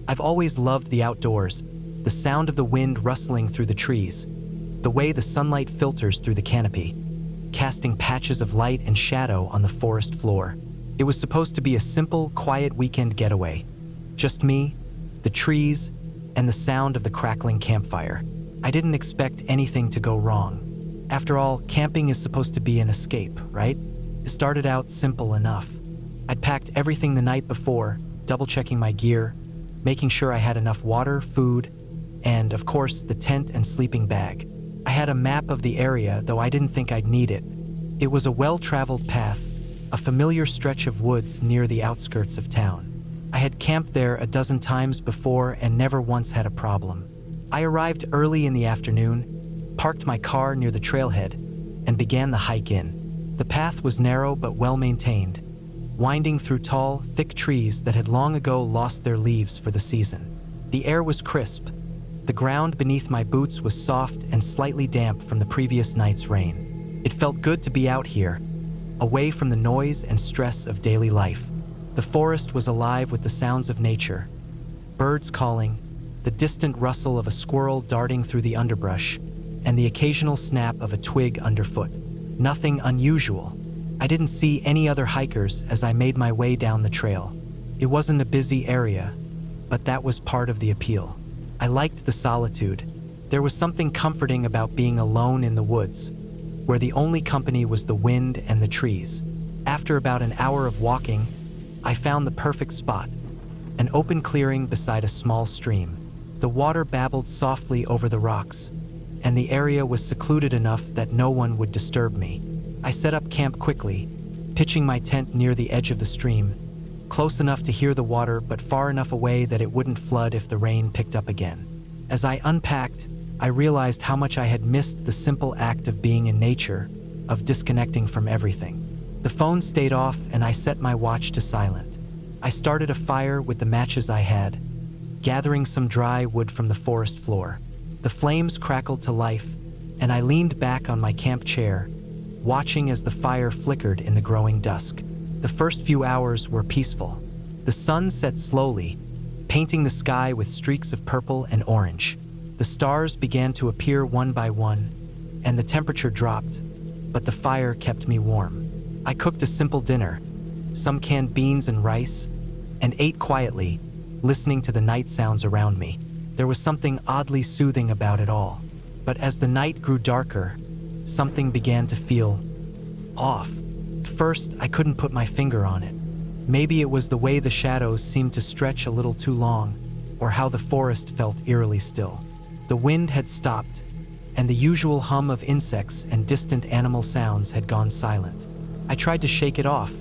I've always loved the outdoors, the sound of the wind rustling through the trees, the way the sunlight filters through the canopy, casting patches of light and shadow on the forest floor. It was supposed to be a simple, quiet weekend getaway. Just me, the trees, and the sound of the crackling campfire. I didn't expect anything to go wrong. After all, camping is supposed to be an escape, right? It started out simple enough. I'd packed everything the night before, double-checking my gear, making sure I had enough water, food, and, of course, the tent and sleeping bag. I had a map of the area, though I didn't think I'd need it. It was a well-traveled path, a familiar stretch of woods near the outskirts of town. I had camped there a dozen times before and never once had a problem. I arrived early in the afternoon, parked my car near the trailhead, and began the hike in. The path was narrow but well-maintained, winding through tall, thick trees that had long ago lost their leaves for the season. The air was crisp. The ground beneath my boots was soft and slightly damp from the previous night's rain. It felt good to be out here, away from the noise and stress of daily life. The forest was alive with the sounds of nature, birds calling, the distant rustle of a squirrel darting through the underbrush, and the occasional snap of a twig underfoot. Nothing unusual. I didn't see any other hikers as I made my way down the trail. It wasn't a busy area, but that was part of the appeal. I liked the solitude. There was something comforting about being alone in the woods, where the only company was the wind and the trees. After about an hour of walking, I found the perfect spot, an open clearing beside a small stream. The water babbled softly over the rocks, and the area was secluded enough that no one would disturb me. I set up camp quickly, pitching my tent near the edge of the stream, close enough to hear the water but far enough away that it wouldn't flood if the rain picked up again. As I unpacked, I realized how much I had missed the simple act of being in nature, of disconnecting from everything. The phone stayed off and I set my watch to silent. I started a fire with the matches I had, gathering some dry wood from the forest floor. The flames crackled to life, and I leaned back on my camp chair, watching as the fire flickered in the growing dusk. The first few hours were peaceful. The sun set slowly, painting the sky with streaks of purple and orange. The stars began to appear one by one, and the temperature dropped, but the fire kept me warm. I cooked a simple dinner, some canned beans and rice, and ate quietly, listening to the night sounds around me. There was something oddly soothing about it all. But as the night grew darker, something began to feel off. At first, I couldn't put my finger on it. Maybe it was the way the shadows seemed to stretch a little too long, or how the forest felt eerily still. The wind had stopped, and the usual hum of insects and distant animal sounds had gone silent. I tried to shake it off,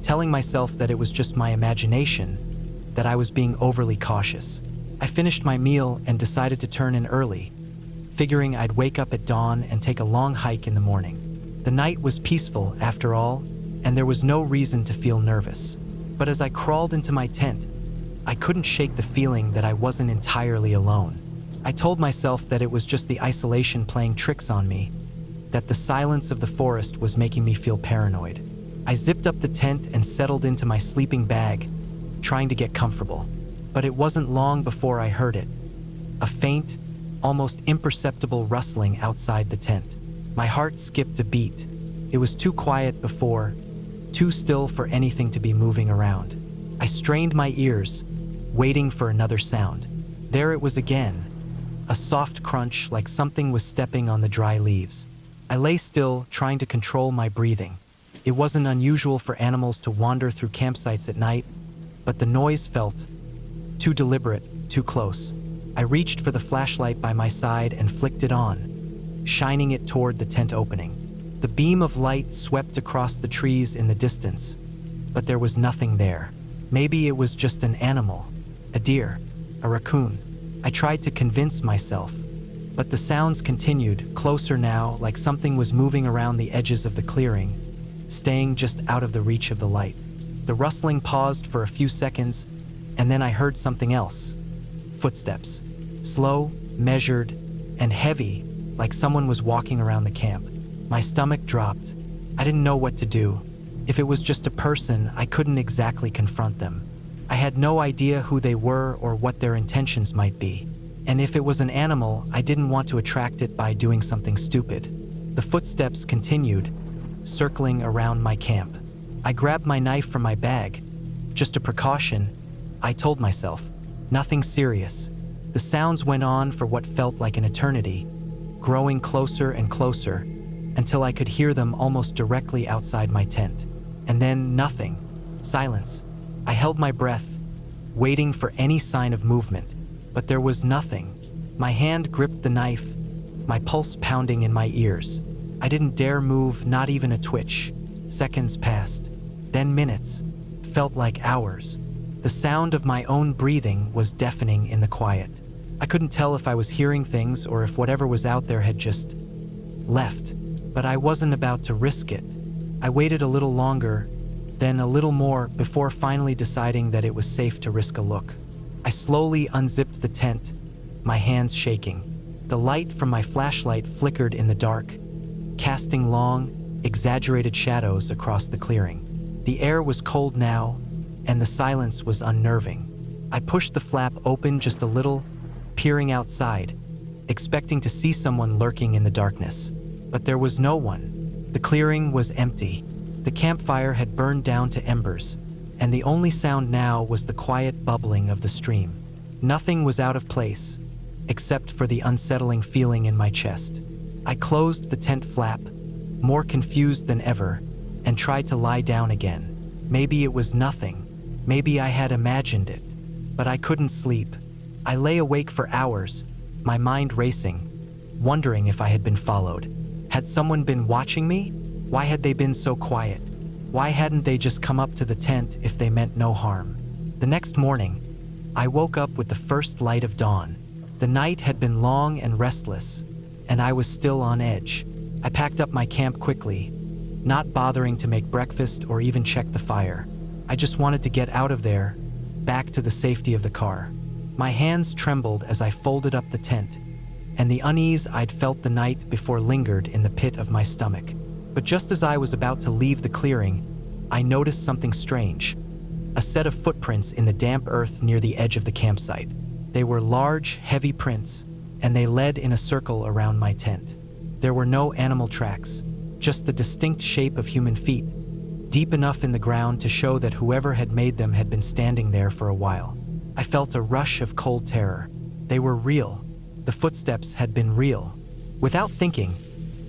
telling myself that it was just my imagination, that I was being overly cautious. I finished my meal and decided to turn in early, figuring I'd wake up at dawn and take a long hike in the morning. The night was peaceful, after all, and there was no reason to feel nervous. But as I crawled into my tent, I couldn't shake the feeling that I wasn't entirely alone. I told myself that it was just the isolation playing tricks on me, that the silence of the forest was making me feel paranoid. I zipped up the tent and settled into my sleeping bag, trying to get comfortable. But it wasn't long before I heard it. A faint, almost imperceptible rustling outside the tent. My heart skipped a beat. It was too quiet before, too still for anything to be moving around. I strained my ears, waiting for another sound. There it was again, a soft crunch like something was stepping on the dry leaves. I lay still, trying to control my breathing. It wasn't unusual for animals to wander through campsites at night, but the noise felt too deliberate, too close. I reached for the flashlight by my side and flicked it on, shining it toward the tent opening. The beam of light swept across the trees in the distance, but there was nothing there. Maybe it was just an animal, a deer, a raccoon. I tried to convince myself, but the sounds continued, closer now, like something was moving around the edges of the clearing, staying just out of the reach of the light. The rustling paused for a few seconds, and then I heard something else. Footsteps. Slow, measured, and heavy, like someone was walking around the camp. My stomach dropped. I didn't know what to do. If it was just a person, I couldn't exactly confront them. I had no idea who they were or what their intentions might be. And if it was an animal, I didn't want to attract it by doing something stupid. The footsteps continued, circling around my camp. I grabbed my knife from my bag. Just a precaution, I told myself. Nothing serious. The sounds went on for what felt like an eternity, growing closer and closer, until I could hear them almost directly outside my tent. And then nothing. Silence. I held my breath, waiting for any sign of movement, but there was nothing. My hand gripped the knife, my pulse pounding in my ears. I didn't dare move, not even a twitch. Seconds passed, then minutes, felt like hours. The sound of my own breathing was deafening in the quiet. I couldn't tell if I was hearing things or if whatever was out there had just left, but I wasn't about to risk it. I waited a little longer, then a little more, before finally deciding that it was safe to risk a look. I slowly unzipped the tent, my hands shaking. The light from my flashlight flickered in the dark, casting long, exaggerated shadows across the clearing. The air was cold now, and the silence was unnerving. I pushed the flap open just a little, peering outside, expecting to see someone lurking in the darkness. But there was no one. The clearing was empty. The campfire had burned down to embers, and the only sound now was the quiet bubbling of the stream. Nothing was out of place, except for the unsettling feeling in my chest. I closed the tent flap, more confused than ever, and tried to lie down again. Maybe it was nothing. Maybe I had imagined it. But I couldn't sleep. I lay awake for hours, my mind racing, wondering if I had been followed. Had someone been watching me? Why had they been so quiet? Why hadn't they just come up to the tent if they meant no harm? The next morning, I woke up with the first light of dawn. The night had been long and restless, and I was still on edge. I packed up my camp quickly, not bothering to make breakfast or even check the fire. I just wanted to get out of there, back to the safety of the car. My hands trembled as I folded up the tent, and the unease I'd felt the night before lingered in the pit of my stomach. But just as I was about to leave the clearing, I noticed something strange. A set of footprints in the damp earth near the edge of the campsite. They were large, heavy prints, and they led in a circle around my tent. There were no animal tracks, just the distinct shape of human feet, deep enough in the ground to show that whoever had made them had been standing there for a while. I felt a rush of cold terror. They were real. The footsteps had been real. Without thinking,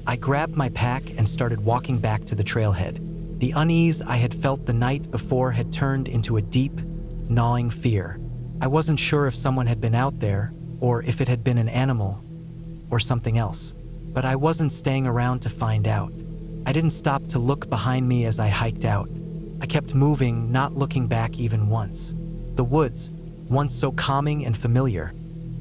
I grabbed my pack and started walking back to the trailhead. The unease I had felt the night before had turned into a deep, gnawing fear. I wasn't sure if someone had been out there, or if it had been an animal, or something else. But I wasn't staying around to find out. I didn't stop to look behind me as I hiked out. I kept moving, not looking back even once. The woods, once so calming and familiar,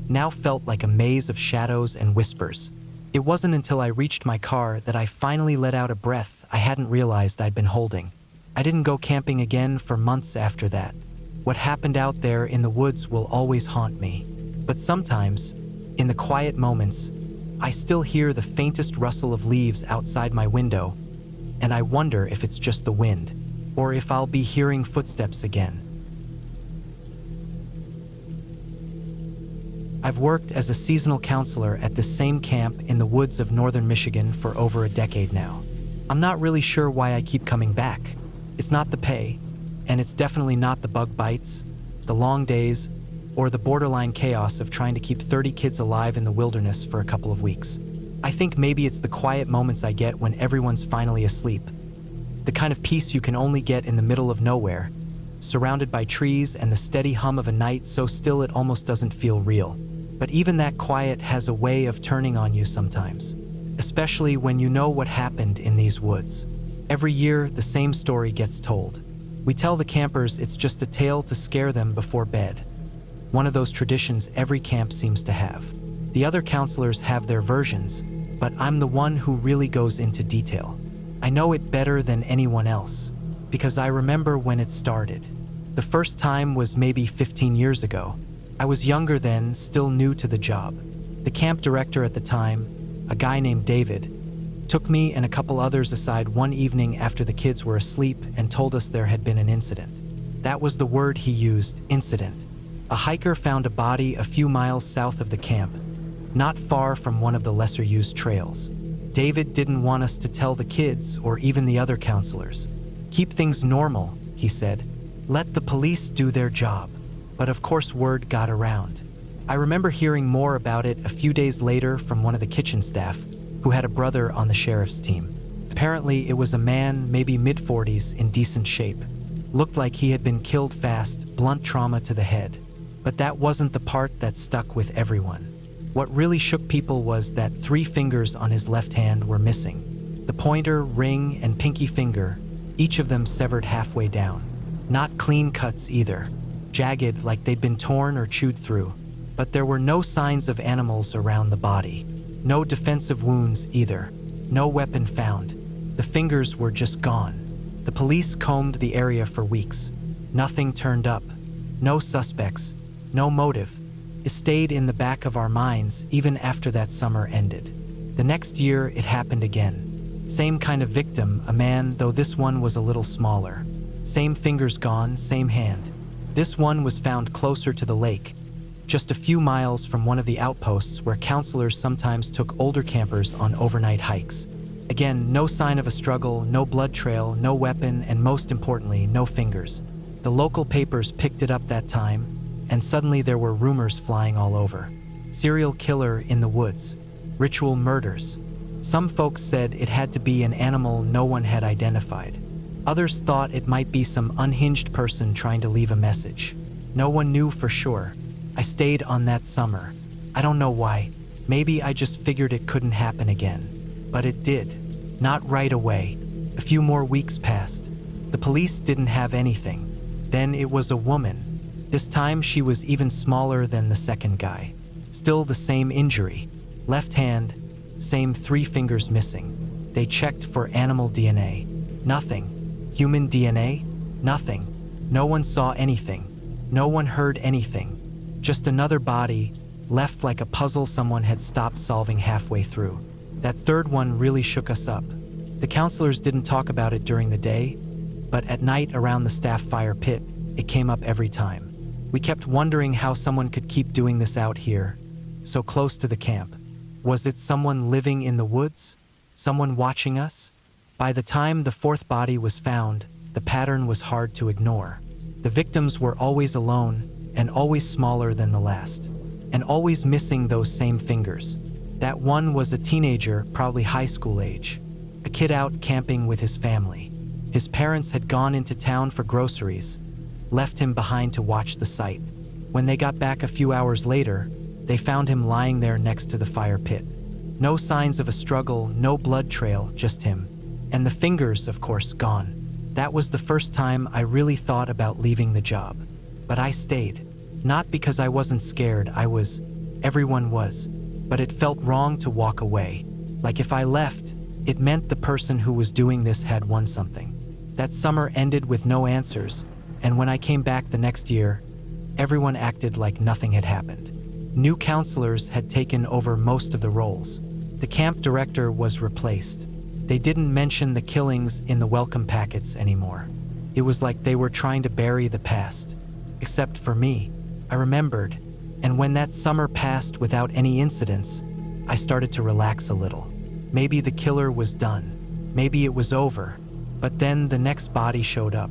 now felt like a maze of shadows and whispers. It wasn't until I reached my car that I finally let out a breath I hadn't realized I'd been holding. I didn't go camping again for months after that. What happened out there in the woods will always haunt me. But sometimes, in the quiet moments, I still hear the faintest rustle of leaves outside my window, and I wonder if it's just the wind, or if I'll be hearing footsteps again. I've worked as a seasonal counselor at this same camp in the woods of northern Michigan for over a decade now. I'm not really sure why I keep coming back. It's not the pay, and it's definitely not the bug bites, the long days, or the borderline chaos of trying to keep 30 kids alive in the wilderness for a couple of weeks. I think maybe it's the quiet moments I get when everyone's finally asleep. The kind of peace you can only get in the middle of nowhere, surrounded by trees and the steady hum of a night so still it almost doesn't feel real. But even that quiet has a way of turning on you sometimes, especially when you know what happened in these woods. Every year, the same story gets told. We tell the campers it's just a tale to scare them before bed. One of those traditions every camp seems to have. The other counselors have their versions, but I'm the one who really goes into detail. I know it better than anyone else, because I remember when it started. The first time was maybe 15 years ago. I was younger then, still new to the job. The camp director at the time, a guy named David, took me and a couple others aside one evening after the kids were asleep and told us there had been an incident. That was the word he used, incident. A hiker found a body a few miles south of the camp, not far from one of the lesser-used trails. David didn't want us to tell the kids or even the other counselors. Keep things normal, he said. Let the police do their job. But of course word got around. I remember hearing more about it a few days later from one of the kitchen staff, who had a brother on the sheriff's team. Apparently it was a man, maybe mid-40s, in decent shape. Looked like he had been killed fast, blunt trauma to the head. But that wasn't the part that stuck with everyone. What really shook people was that 3 fingers on his left hand were missing. The pointer, ring, and pinky finger, each of them severed halfway down. Not clean cuts either, jagged like they'd been torn or chewed through. But there were no signs of animals around the body. No defensive wounds either. No weapon found. The fingers were just gone. The police combed the area for weeks. Nothing turned up. No suspects. No motive. It stayed in the back of our minds even after that summer ended. The next year, it happened again. Same kind of victim, a man, though this one was a little smaller. Same fingers gone, same hand. This one was found closer to the lake, just a few miles from one of the outposts where counselors sometimes took older campers on overnight hikes. Again, no sign of a struggle, no blood trail, no weapon, and most importantly, no fingers. The local papers picked it up that time, and suddenly there were rumors flying all over. Serial killer in the woods. Ritual murders. Some folks said it had to be an animal no one had identified. Others thought it might be some unhinged person trying to leave a message. No one knew for sure. I stayed on that summer. I don't know why. Maybe I just figured it couldn't happen again. But it did. Not right away. A few more weeks passed. The police didn't have anything. Then it was a woman. This time she was even smaller than the second guy. Still the same injury. Left hand, same 3 fingers missing. They checked for animal DNA. Nothing. Human DNA? Nothing. No one saw anything. No one heard anything. Just another body, left like a puzzle someone had stopped solving halfway through. That third one really shook us up. The counselors didn't talk about it during the day, but at night around the staff fire pit, it came up every time. We kept wondering how someone could keep doing this out here, so close to the camp. Was it someone living in the woods? Someone watching us? By the time the 4th body was found, the pattern was hard to ignore. The victims were always alone and always smaller than the last, and always missing those same fingers. That one was a teenager, probably high school age, a kid out camping with his family. His parents had gone into town for groceries, left him behind to watch the site. When they got back a few hours later, they found him lying there next to the fire pit. No signs of a struggle, no blood trail, just him. And the fingers, of course, gone. That was the first time I really thought about leaving the job. But I stayed. Not because I wasn't scared, everyone was. But it felt wrong to walk away. Like if I left, it meant the person who was doing this had won something. That summer ended with no answers, and when I came back the next year, everyone acted like nothing had happened. New counselors had taken over most of the roles. The camp director was replaced. They didn't mention the killings in the welcome packets anymore. It was like they were trying to bury the past. Except for me, I remembered. And when that summer passed without any incidents, I started to relax a little. Maybe the killer was done. Maybe it was over. But then the next body showed up.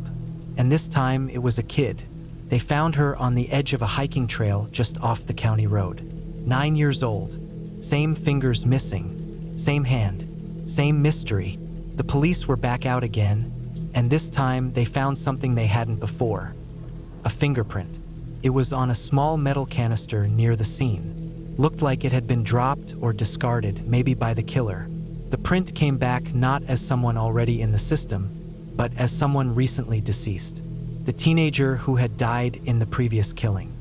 And this time it was a kid. They found her on the edge of a hiking trail just off the county road. 9 years old. Same fingers missing. Same hand. Same mystery. The police were back out again, and this time they found something they hadn't before. A fingerprint. It was on a small metal canister near the scene. Looked like it had been dropped or discarded, maybe by the killer. The print came back not as someone already in the system, but as someone recently deceased. The teenager who had died in the previous killing.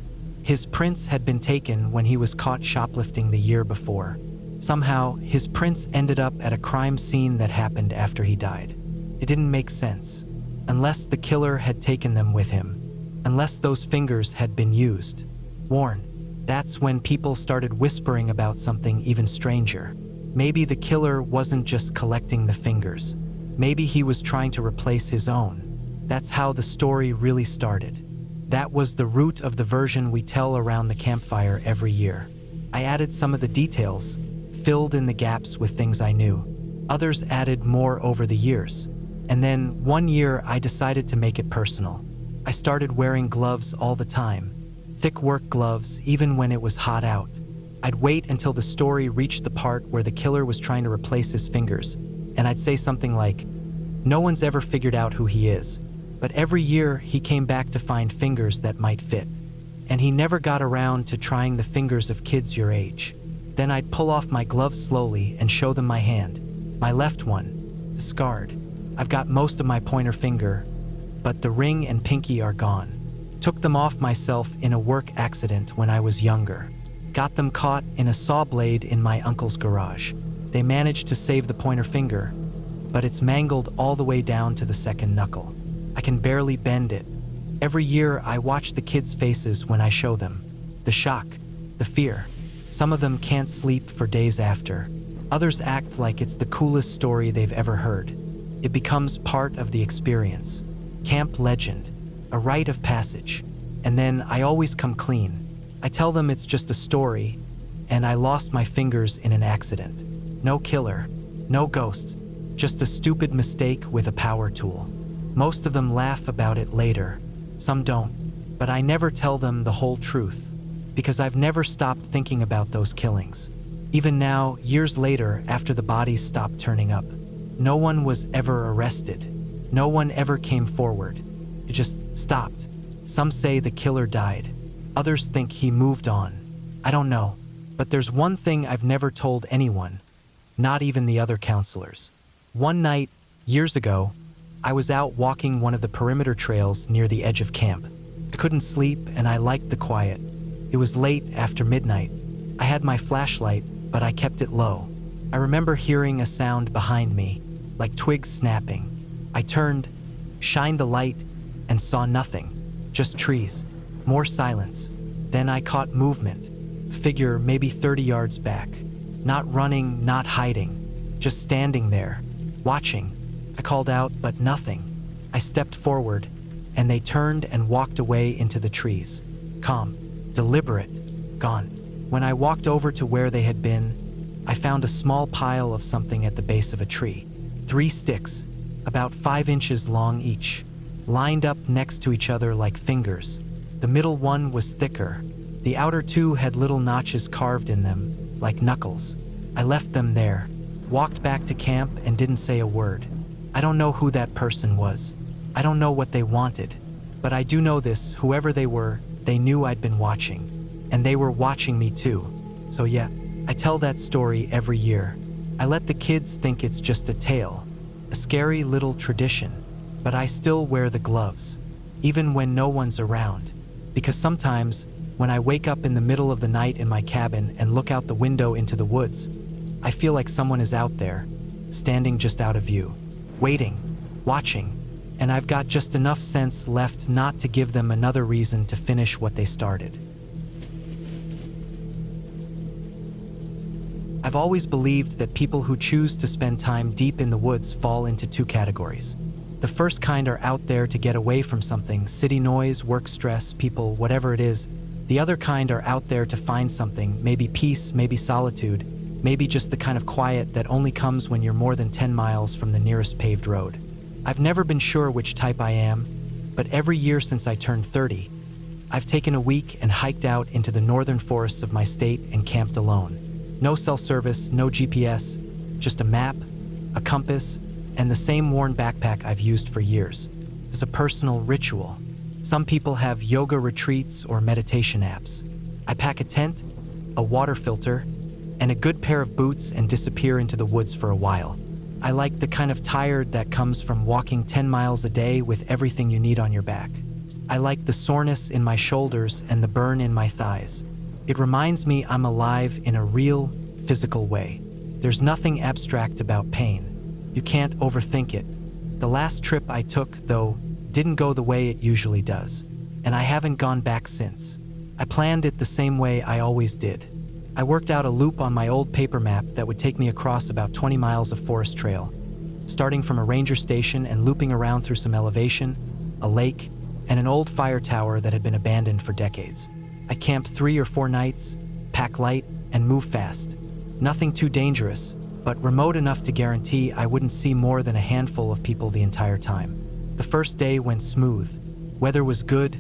His prints had been taken when he was caught shoplifting the year before. Somehow, his prints ended up at a crime scene that happened after he died. It didn't make sense. Unless the killer had taken them with him. Unless those fingers had been used. Worn. That's when people started whispering about something even stranger. Maybe the killer wasn't just collecting the fingers. Maybe he was trying to replace his own. That's how the story really started. That was the root of the version we tell around the campfire every year. I added some of the details, filled in the gaps with things I knew. Others added more over the years. And then one year I decided to make it personal. I started wearing gloves all the time. Thick work gloves, even when it was hot out. I'd wait until the story reached the part where the killer was trying to replace his fingers, and I'd say something like, "No one's ever figured out who he is, but every year he came back to find fingers that might fit. And he never got around to trying the fingers of kids your age." Then I'd pull off my gloves slowly and show them my hand. My left one, the scarred. I've got most of my pointer finger, but the ring and pinky are gone. Took them off myself in a work accident when I was younger. Got them caught in a saw blade in my uncle's garage. They managed to save the pointer finger, but it's mangled all the way down to the second knuckle. I can barely bend it. Every year I watch the kids' faces when I show them. The shock, the fear. Some of them can't sleep for days after. Others act like it's the coolest story they've ever heard. It becomes part of the experience. Camp legend, a rite of passage. And then I always come clean. I tell them it's just a story, and I lost my fingers in an accident. No killer, no ghost, just a stupid mistake with a power tool. Most of them laugh about it later, some don't, but I never tell them the whole truth, because I've never stopped thinking about those killings. Even now, years later, after the bodies stopped turning up, no one was ever arrested. No one ever came forward. It just stopped. Some say the killer died. Others think he moved on. I don't know, but there's one thing I've never told anyone, not even the other counselors. One night, years ago, I was out walking one of the perimeter trails near the edge of camp. I couldn't sleep and I liked the quiet. It was late after midnight. I had my flashlight, but I kept it low. I remember hearing a sound behind me, like twigs snapping. I turned, shined the light, and saw nothing, just trees, more silence. Then I caught movement, figure maybe 30 yards back. Not running, not hiding, just standing there, watching. I called out, but nothing. I stepped forward, and they turned and walked away into the trees. Calm, deliberate, gone. When I walked over to where they had been, I found a small pile of something at the base of a tree. 3 sticks, about 5 inches long each, lined up next to each other like fingers. The middle one was thicker. The outer 2 had little notches carved in them, like knuckles. I left them there, walked back to camp, and didn't say a word. I don't know who that person was. I don't know what they wanted. But I do know this, whoever they were, they knew I'd been watching. And they were watching me too. So yeah, I tell that story every year. I let the kids think it's just a tale, a scary little tradition. But I still wear the gloves, even when no one's around. Because sometimes, when I wake up in the middle of the night in my cabin and look out the window into the woods, I feel like someone is out there, standing just out of view, waiting, watching, and I've got just enough sense left not to give them another reason to finish what they started. I've always believed that people who choose to spend time deep in the woods fall into 2 categories. The first kind are out there to get away from something, city noise, work stress, people, whatever it is. The other kind are out there to find something, maybe peace, maybe solitude, maybe just the kind of quiet that only comes when you're more than 10 miles from the nearest paved road. I've never been sure which type I am, but every year since I turned 30, I've taken a week and hiked out into the northern forests of my state and camped alone. No cell service, no GPS, just a map, a compass, and the same worn backpack I've used for years. It's a personal ritual. Some people have yoga retreats or meditation apps. I pack a tent, a water filter, and a good pair of boots and disappear into the woods for a while. I like the kind of tired that comes from walking 10 miles a day with everything you need on your back. I like the soreness in my shoulders and the burn in my thighs. It reminds me I'm alive in a real, physical way. There's nothing abstract about pain. You can't overthink it. The last trip I took, though, didn't go the way it usually does, and I haven't gone back since. I planned it the same way I always did. I worked out a loop on my old paper map that would take me across about 20 miles of forest trail, starting from a ranger station and looping around through some elevation, a lake, and an old fire tower that had been abandoned for decades. I camped 3 or 4 nights, pack light, and move fast. Nothing too dangerous, but remote enough to guarantee I wouldn't see more than a handful of people the entire time. The first day went smooth. Weather was good,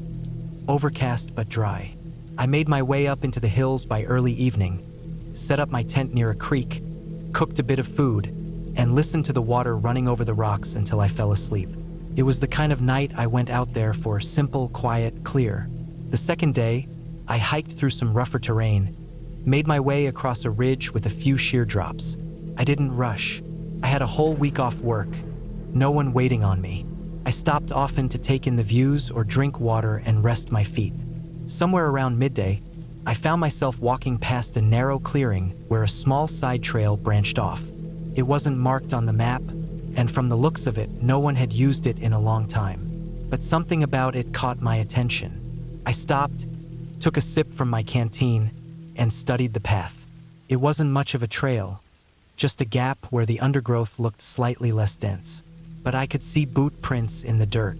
overcast but dry. I made my way up into the hills by early evening, set up my tent near a creek, cooked a bit of food, and listened to the water running over the rocks until I fell asleep. It was the kind of night I went out there for: simple, quiet, clear. The second day, I hiked through some rougher terrain, made my way across a ridge with a few sheer drops. I didn't rush. I had a whole week off work, no one waiting on me. I stopped often to take in the views or drink water and rest my feet. Somewhere around midday, I found myself walking past a narrow clearing where a small side trail branched off. It wasn't marked on the map, and from the looks of it, no one had used it in a long time. But something about it caught my attention. I stopped, took a sip from my canteen, and studied the path. It wasn't much of a trail, just a gap where the undergrowth looked slightly less dense. But I could see boot prints in the dirt.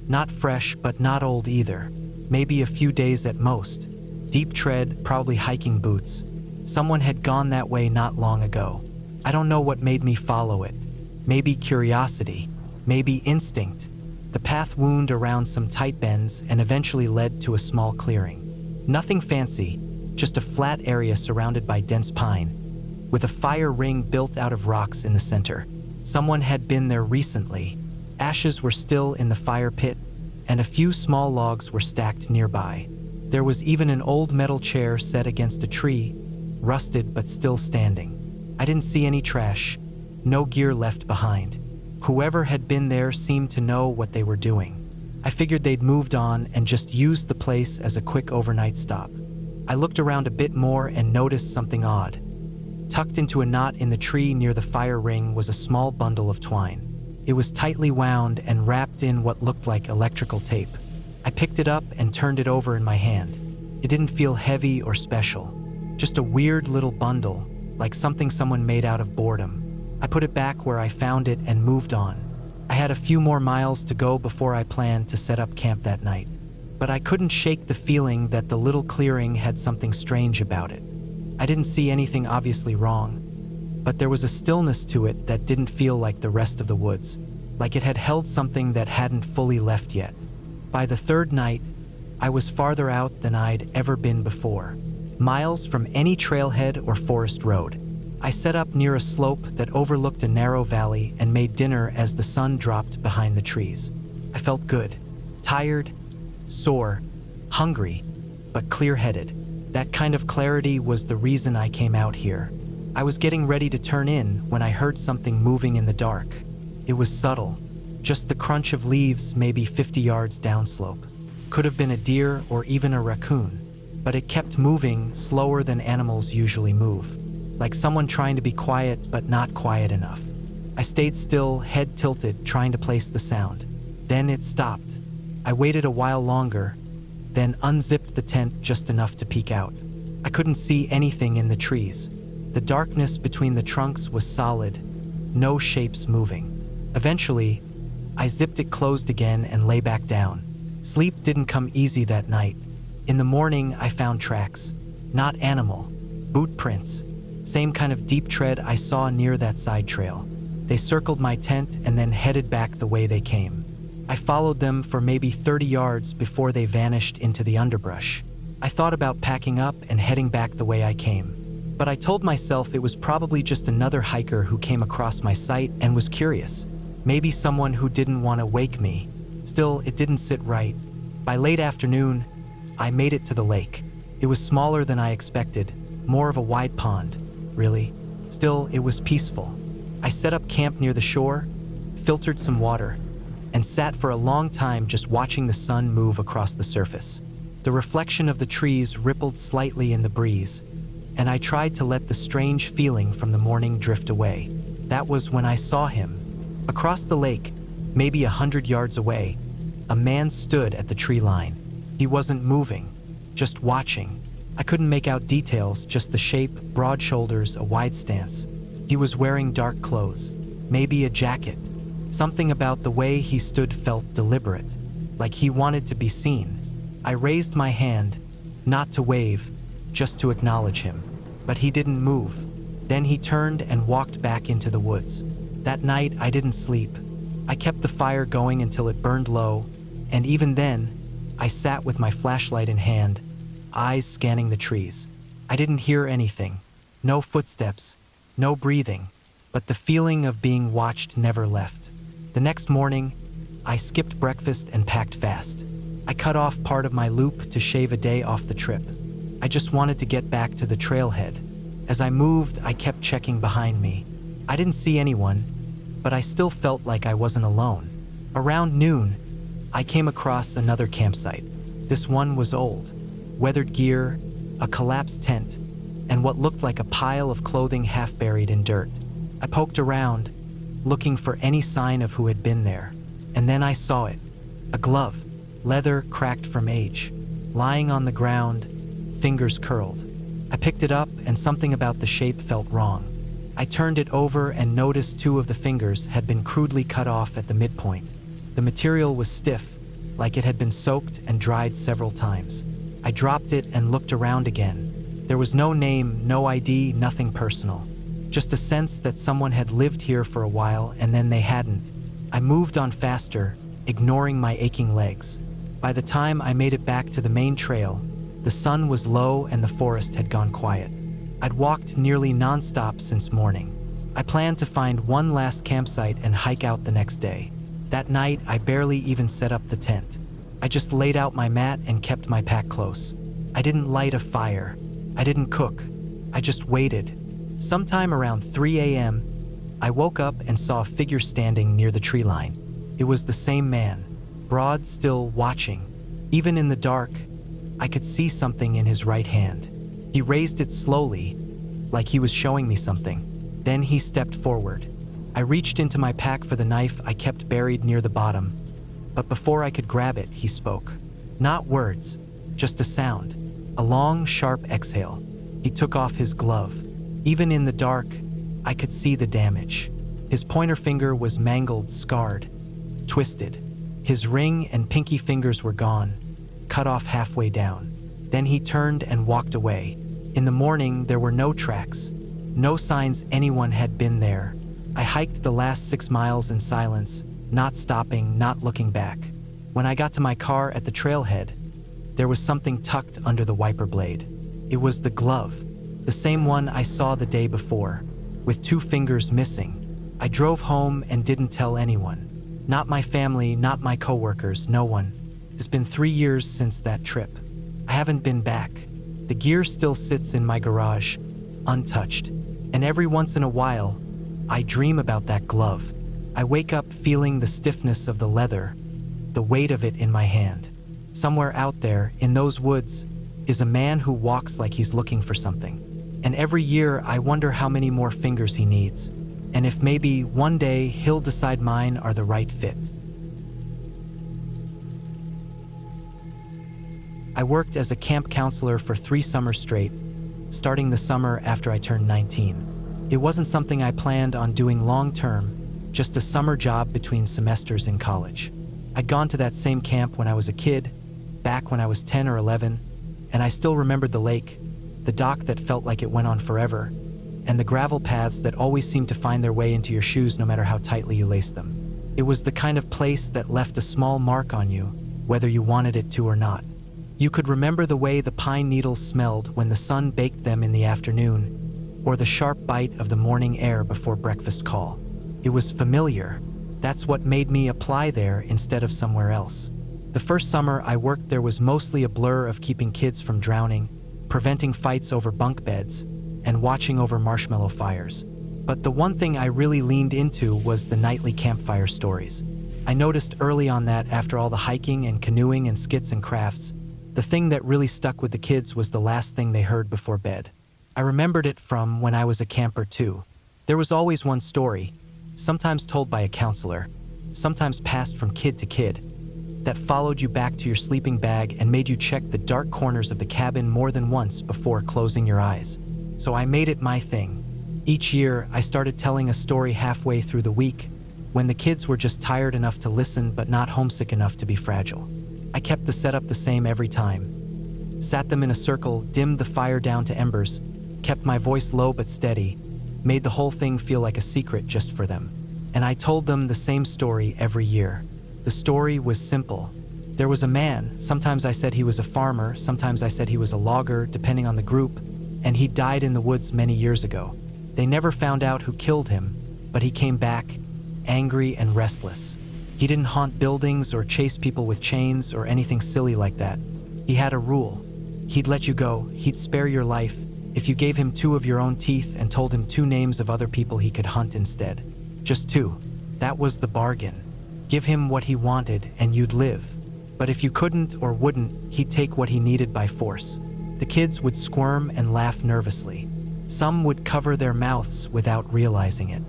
Not fresh, but not old either. Maybe a few days at most. Deep tread, probably hiking boots. Someone had gone that way not long ago. I don't know what made me follow it. Maybe curiosity, maybe instinct. The path wound around some tight bends and eventually led to a small clearing. Nothing fancy, just a flat area surrounded by dense pine, with a fire ring built out of rocks in the center. Someone had been there recently. Ashes were still in the fire pit, and a few small logs were stacked nearby. There was even an old metal chair set against a tree, rusted but still standing. I didn't see any trash, no gear left behind. Whoever had been there seemed to know what they were doing. I figured they'd moved on and just used the place as a quick overnight stop. I looked around a bit more and noticed something odd. Tucked into a knot in the tree near the fire ring was a small bundle of twine. It was tightly wound and wrapped in what looked like electrical tape. I picked it up and turned it over in my hand. It didn't feel heavy or special, just a weird little bundle, like something someone made out of boredom. I put it back where I found it and moved on. I had a few more miles to go before I planned to set up camp that night, but I couldn't shake the feeling that the little clearing had something strange about it. I didn't see anything obviously wrong, but there was a stillness to it that didn't feel like the rest of the woods, like it had held something that hadn't fully left yet. By the third night, I was farther out than I'd ever been before, miles from any trailhead or forest road. I set up near a slope that overlooked a narrow valley and made dinner as the sun dropped behind the trees. I felt good, tired, sore, hungry, but clear-headed. That kind of clarity was the reason I came out here. I was getting ready to turn in when I heard something moving in the dark. It was subtle, just the crunch of leaves maybe 50 yards downslope. Could have been a deer or even a raccoon, but it kept moving slower than animals usually move, like someone trying to be quiet but not quiet enough. I stayed still, head tilted, trying to place the sound. Then it stopped. I waited a while longer, then unzipped the tent just enough to peek out. I couldn't see anything in the trees. The darkness between the trunks was solid, no shapes moving. Eventually, I zipped it closed again and lay back down. Sleep didn't come easy that night. In the morning, I found tracks. Not animal, boot prints. Same kind of deep tread I saw near that side trail. They circled my tent and then headed back the way they came. I followed them for maybe 30 yards before they vanished into the underbrush. I thought about packing up and heading back the way I came, but I told myself it was probably just another hiker who came across my site and was curious. Maybe someone who didn't want to wake me. Still, it didn't sit right. By late afternoon, I made it to the lake. It was smaller than I expected, more of a wide pond, really. Still, it was peaceful. I set up camp near the shore, filtered some water, and sat for a long time just watching the sun move across the surface. The reflection of the trees rippled slightly in the breeze, and I tried to let the strange feeling from the morning drift away. That was when I saw him. Across the lake, maybe 100 yards away, a man stood at the tree line. He wasn't moving, just watching. I couldn't make out details, just the shape, broad shoulders, a wide stance. He was wearing dark clothes, maybe a jacket. Something about the way he stood felt deliberate. like he wanted to be seen. I raised my hand, not to wave, just to acknowledge him. But he didn't move. Then he turned and walked back into the woods. That night, I didn't sleep. I kept the fire going until it burned low, and even then, I sat with my flashlight in hand, eyes scanning the trees. I didn't hear anything. No footsteps, no breathing, but the feeling of being watched never left. The next morning, I skipped breakfast and packed fast. I cut off part of my loop to shave a day off the trip. I just wanted to get back to the trailhead. As I moved, I kept checking behind me. I didn't see anyone, but I still felt like I wasn't alone. Around noon, I came across another campsite. This one was old. Weathered gear, a collapsed tent, and what looked like a pile of clothing half buried in dirt. I poked around, looking for any sign of who had been there. And then I saw it. A glove, leather cracked from age, lying on the ground, fingers curled. I picked it up and something about the shape felt wrong. I turned it over and noticed two of the fingers had been crudely cut off at the midpoint. The material was stiff, like it had been soaked and dried several times. I dropped it and looked around again. There was no name, no ID, nothing personal. Just a sense that someone had lived here for a while and then they hadn't. I moved on faster, ignoring my aching legs. By the time I made it back to the main trail, the sun was low and the forest had gone quiet. I'd walked nearly non-stop since morning. I planned to find one last campsite and hike out the next day. That night, I barely even set up the tent. I just laid out my mat and kept my pack close. I didn't light a fire. I didn't cook. I just waited. Sometime around 3 a.m., I woke up and saw a figure standing near the tree line. It was the same man, broad, still watching. Even in the dark, I could see something in his right hand. He raised it slowly, like he was showing me something. Then he stepped forward. I reached into my pack for the knife I kept buried near the bottom, but before I could grab it, he spoke. Not words, just a sound, a long, sharp exhale. He took off his glove. Even in the dark, I could see the damage. His pointer finger was mangled, scarred, twisted. His ring and pinky fingers were gone, cut off halfway down. Then he turned and walked away. In the morning, there were no tracks, no signs anyone had been there. I hiked the last 6 miles in silence, not stopping, not looking back. When I got to my car at the trailhead, there was something tucked under the wiper blade. It was the glove, the same one I saw the day before, with 2 fingers missing. I drove home and didn't tell anyone. Not my family, not my coworkers, no one. It's been 3 years since that trip. I haven't been back. The gear still sits in my garage, untouched. And every once in a while, I dream about that glove. I wake up feeling the stiffness of the leather, the weight of it in my hand. Somewhere out there, in those woods, is a man who walks like he's looking for something. And every year, I wonder how many more fingers he needs. And if maybe one day he'll decide mine are the right fit. I worked as a camp counselor for 3 summers straight, starting the summer after I turned 19. It wasn't something I planned on doing long-term, just a summer job between semesters in college. I'd gone to that same camp when I was a kid, back when I was 10 or 11, and I still remembered the lake, the dock that felt like it went on forever, and the gravel paths that always seemed to find their way into your shoes no matter how tightly you laced them. It was the kind of place that left a small mark on you, whether you wanted it to or not. You could remember the way the pine needles smelled when the sun baked them in the afternoon, or the sharp bite of the morning air before breakfast call. It was familiar. That's what made me apply there instead of somewhere else. The first summer I worked there was mostly a blur of keeping kids from drowning, preventing fights over bunk beds, and watching over marshmallow fires. But the one thing I really leaned into was the nightly campfire stories. I noticed early on that after all the hiking and canoeing and skits and crafts, the thing that really stuck with the kids was the last thing they heard before bed. I remembered it from when I was a camper too. There was always one story, sometimes told by a counselor, sometimes passed from kid to kid, that followed you back to your sleeping bag and made you check the dark corners of the cabin more than once before closing your eyes. So I made it my thing. Each year, I started telling a story halfway through the week, when the kids were just tired enough to listen but not homesick enough to be fragile. I kept the setup the same every time. Sat them in a circle, dimmed the fire down to embers, kept my voice low but steady, made the whole thing feel like a secret just for them. And I told them the same story every year. The story was simple. There was a man, sometimes I said he was a farmer, sometimes I said he was a logger, depending on the group, and he died in the woods many years ago. They never found out who killed him, but he came back, angry and restless. He didn't haunt buildings or chase people with chains or anything silly like that. He had a rule. He'd let you go, he'd spare your life, if you gave him 2 of your own teeth and told him 2 names of other people he could hunt instead. Just 2. That was the bargain. Give him what he wanted and you'd live. But if you couldn't or wouldn't, he'd take what he needed by force. The kids would squirm and laugh nervously. Some would cover their mouths without realizing it.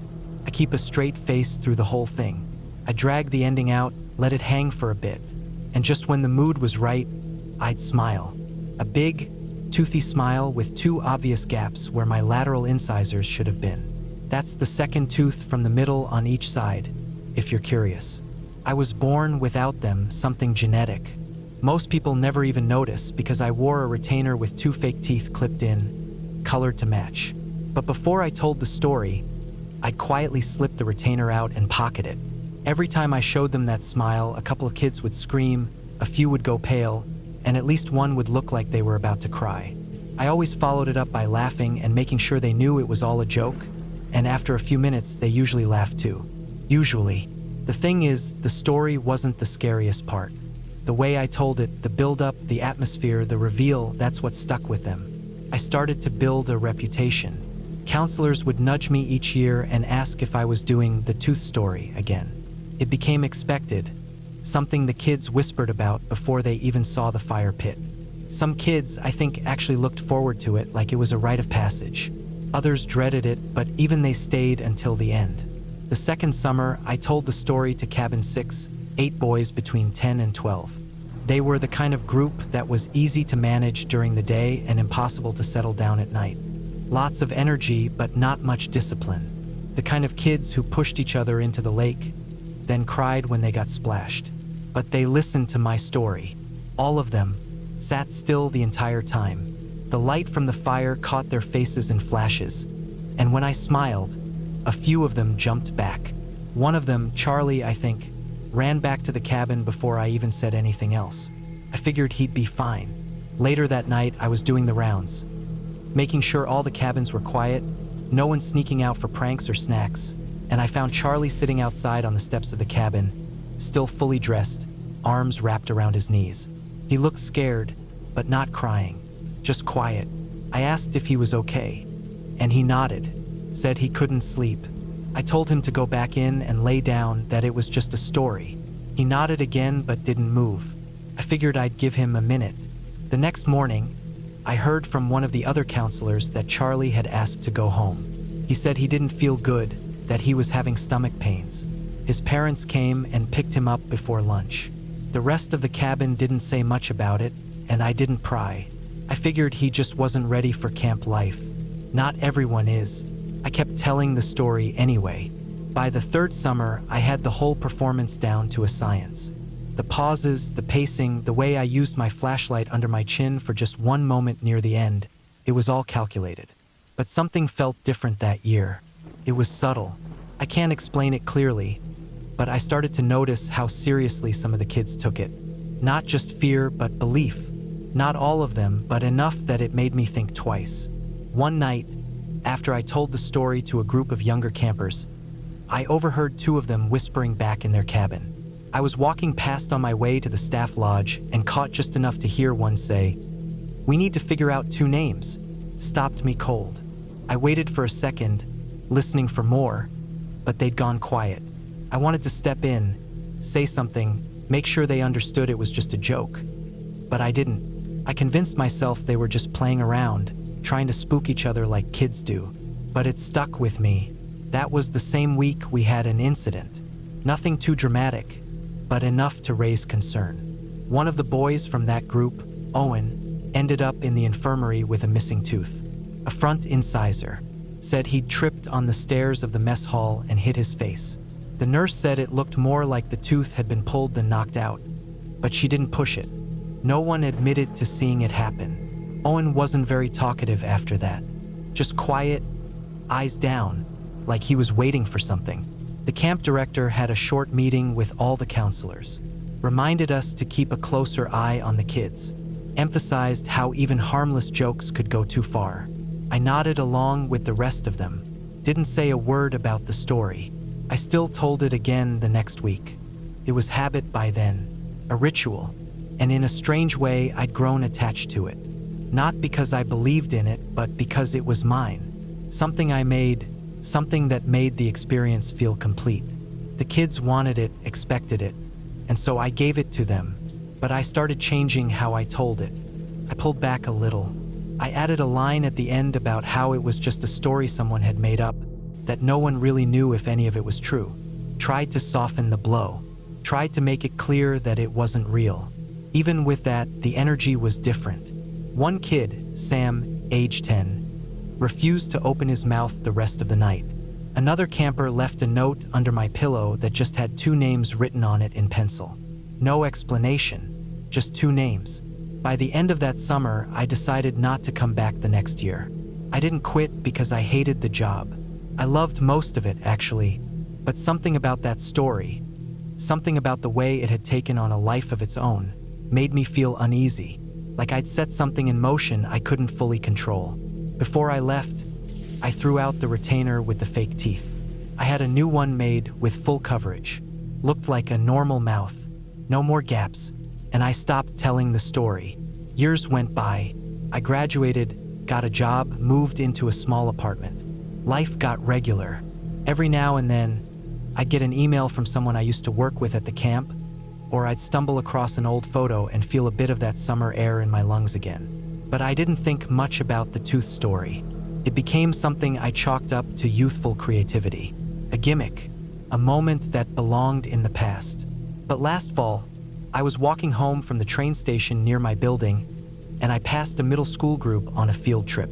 I keep a straight face through the whole thing. I drag the ending out, let it hang for a bit, and just when the mood was right, I'd smile. A big, toothy smile with 2 obvious gaps where my lateral incisors should have been. That's the second tooth from the middle on each side, if you're curious. I was born without them, something genetic. Most people never even notice because I wore a retainer with 2 fake teeth clipped in, colored to match. But before I told the story, I'd quietly slip the retainer out and pocket it. Every time I showed them that smile, a couple of kids would scream, a few would go pale, and at least one would look like they were about to cry. I always followed it up by laughing and making sure they knew it was all a joke, and after a few minutes, they usually laughed too. Usually. The thing is, the story wasn't the scariest part. The way I told it, the build-up, the atmosphere, the reveal, that's what stuck with them. I started to build a reputation. Counselors would nudge me each year and ask if I was doing the tooth story again. It became expected, something the kids whispered about before they even saw the fire pit. Some kids, I think, actually looked forward to it like it was a rite of passage. Others dreaded it, but even they stayed until the end. The second summer, I told the story to Cabin 6, 8 boys between 10 and 12. They were the kind of group that was easy to manage during the day and impossible to settle down at night. Lots of energy, but not much discipline. The kind of kids who pushed each other into the lake, then cried when they got splashed. But they listened to my story. All of them sat still the entire time. The light from the fire caught their faces in flashes, and when I smiled, a few of them jumped back. One of them, Charlie, I think, ran back to the cabin before I even said anything else. I figured he'd be fine. Later that night, I was doing the rounds, making sure all the cabins were quiet, no one sneaking out for pranks or snacks, and I found Charlie sitting outside on the steps of the cabin, still fully dressed, arms wrapped around his knees. He looked scared, but not crying, just quiet. I asked if he was okay, and he nodded, said he couldn't sleep. I told him to go back in and lay down, that it was just a story. He nodded again but didn't move. I figured I'd give him a minute. The next morning, I heard from one of the other counselors that Charlie had asked to go home. He said he didn't feel good, that he was having stomach pains. His parents came and picked him up before lunch. The rest of the cabin didn't say much about it, and I didn't pry. I figured he just wasn't ready for camp life. Not everyone is. I kept telling the story anyway. By the third summer, I had the whole performance down to a science. The pauses, the pacing, the way I used my flashlight under my chin for just one moment near the end, it was all calculated. But something felt different that year. It was subtle. I can't explain it clearly, but I started to notice how seriously some of the kids took it. Not just fear, but belief. Not all of them, but enough that it made me think twice. One night, after I told the story to a group of younger campers, I overheard 2 of them whispering back in their cabin. I was walking past on my way to the staff lodge and caught just enough to hear one say, "We need to figure out 2 names." Stopped me cold. I waited for a second, listening for more, but they'd gone quiet. I wanted to step in, say something, make sure they understood it was just a joke. But I didn't. I convinced myself they were just playing around, trying to spook each other like kids do. But it stuck with me. That was the same week we had an incident. Nothing too dramatic, but enough to raise concern. One of the boys from that group, Owen, ended up in the infirmary with a missing tooth. A front incisor. Said he'd tripped on the stairs of the mess hall and hit his face. The nurse said it looked more like the tooth had been pulled than knocked out, but she didn't push it. No one admitted to seeing it happen. Owen wasn't very talkative after that. Just quiet, eyes down, like he was waiting for something. The camp director had a short meeting with all the counselors, reminded us to keep a closer eye on the kids, emphasized how even harmless jokes could go too far. I nodded along with the rest of them, didn't say a word about the story. I still told it again the next week. It was habit by then, a ritual, and in a strange way I'd grown attached to it. Not because I believed in it, but because it was mine. Something I made, something that made the experience feel complete. The kids wanted it, expected it, and so I gave it to them, but I started changing how I told it. I pulled back a little. I added a line at the end about how it was just a story someone had made up, that no one really knew if any of it was true. Tried to soften the blow. Tried to make it clear that it wasn't real. Even with that, the energy was different. One kid, Sam, age 10, refused to open his mouth the rest of the night. Another camper left a note under my pillow that just had 2 names written on it in pencil. No explanation, just 2 names. By the end of that summer, I decided not to come back the next year. I didn't quit because I hated the job. I loved most of it, actually, but something about that story, something about the way it had taken on a life of its own, made me feel uneasy, like I'd set something in motion I couldn't fully control. Before I left, I threw out the retainer with the fake teeth. I had a new one made with full coverage. Looked like a normal mouth, no more gaps, and I stopped telling the story. Years went by. I graduated, got a job, moved into a small apartment. Life got regular. Every now and then, I'd get an email from someone I used to work with at the camp, or I'd stumble across an old photo and feel a bit of that summer air in my lungs again. But I didn't think much about the tooth story. It became something I chalked up to youthful creativity, a gimmick, a moment that belonged in the past. But last fall, I was walking home from the train station near my building, and I passed a middle school group on a field trip.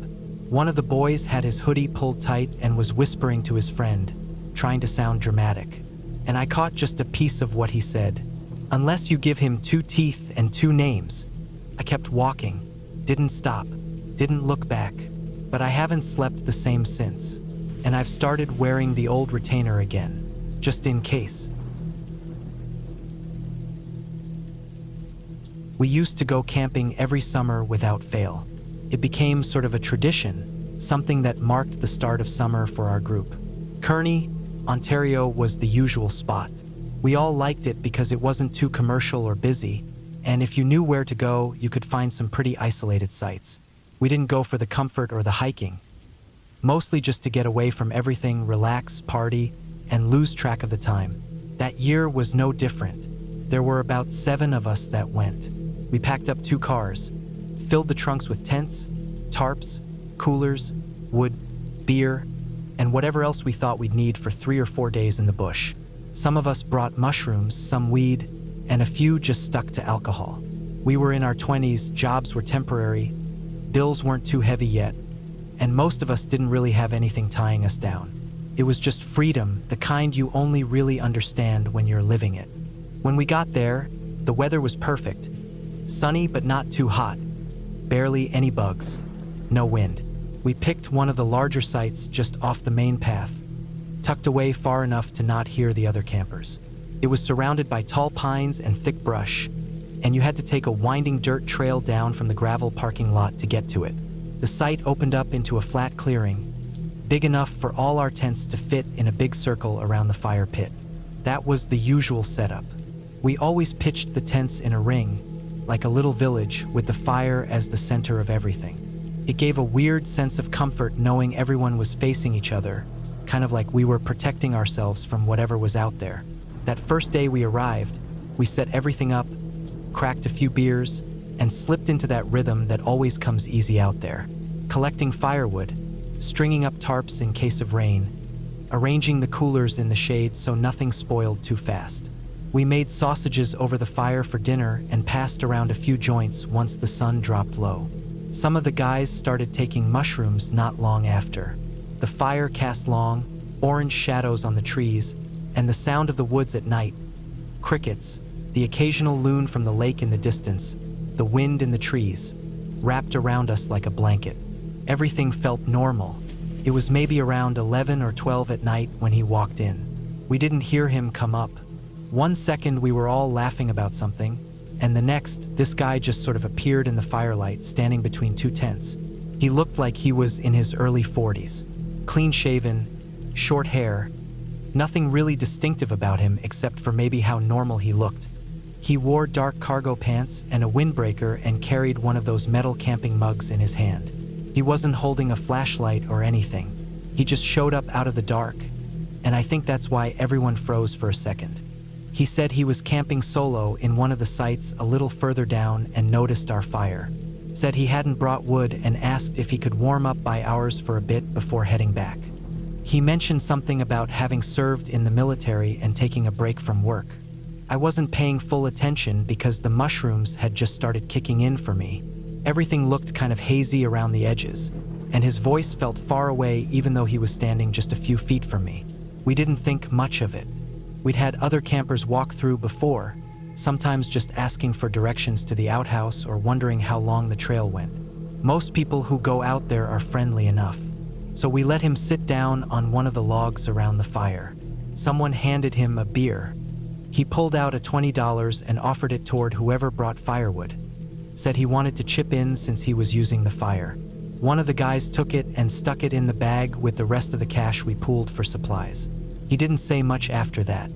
One of the boys had his hoodie pulled tight and was whispering to his friend, trying to sound dramatic. And I caught just a piece of what he said. Unless you give him 2 teeth and 2 names. I kept walking, didn't stop, didn't look back, but I haven't slept the same since. And I've started wearing the old retainer again, just in case. We used to go camping every summer without fail. It became sort of a tradition, something that marked the start of summer for our group. Kearney, Ontario was the usual spot. We all liked it because it wasn't too commercial or busy, and if you knew where to go, you could find some pretty isolated sites. We didn't go for the comfort or the hiking, mostly just to get away from everything, relax, party, and lose track of the time. That year was no different. There were about 7 of us that went. We packed up 2 cars, filled the trunks with tents, tarps, coolers, wood, beer, and whatever else we thought we'd need for 3 or 4 days in the bush. Some of us brought mushrooms, some weed, and a few just stuck to alcohol. We were in our 20s, jobs were temporary, bills weren't too heavy yet, and most of us didn't really have anything tying us down. It was just freedom, the kind you only really understand when you're living it. When we got there, the weather was perfect. Sunny but not too hot. Barely any bugs. No wind. We picked one of the larger sites just off the main path, tucked away far enough to not hear the other campers. It was surrounded by tall pines and thick brush, and you had to take a winding dirt trail down from the gravel parking lot to get to it. The site opened up into a flat clearing, big enough for all our tents to fit in a big circle around the fire pit. That was the usual setup. We always pitched the tents in a ring, like a little village with the fire as the center of everything. It gave a weird sense of comfort knowing everyone was facing each other, kind of like we were protecting ourselves from whatever was out there. That first day we arrived, we set everything up, cracked a few beers, and slipped into that rhythm that always comes easy out there. Collecting firewood, stringing up tarps in case of rain, arranging the coolers in the shade so nothing spoiled too fast. We made sausages over the fire for dinner and passed around a few joints once the sun dropped low. Some of the guys started taking mushrooms not long after. The fire cast long, orange shadows on the trees, And the sound of the woods at night, crickets, the occasional loon from the lake in the distance, the wind in the trees, wrapped around us like a blanket. Everything felt normal. It was maybe around 11 or 12 at night when he walked in. We didn't hear him come up. One second we were all laughing about something, and the next, this guy just sort of appeared in the firelight, standing between two tents. He looked like he was in his early 40s. Clean-shaven, short hair, nothing really distinctive about him except for maybe how normal he looked. He wore dark cargo pants and a windbreaker and carried one of those metal camping mugs in his hand. He wasn't holding a flashlight or anything. He just showed up out of the dark, and I think that's why everyone froze for a second. He said he was camping solo in one of the sites a little further down and noticed our fire. Said he hadn't brought wood and asked if he could warm up by ours for a bit before heading back. He mentioned something about having served in the military and taking a break from work. I wasn't paying full attention because the mushrooms had just started kicking in for me. Everything looked kind of hazy around the edges, and his voice felt far away even though he was standing just a few feet from me. We didn't think much of it. We'd had other campers walk through before, sometimes just asking for directions to the outhouse or wondering how long the trail went. Most people who go out there are friendly enough. So we let him sit down on one of the logs around the fire. Someone handed him a beer. He pulled out a $20 and offered it toward whoever brought firewood. Said he wanted to chip in since he was using the fire. One of the guys took it and stuck it in the bag with the rest of the cash we pooled for supplies. He didn't say much after that.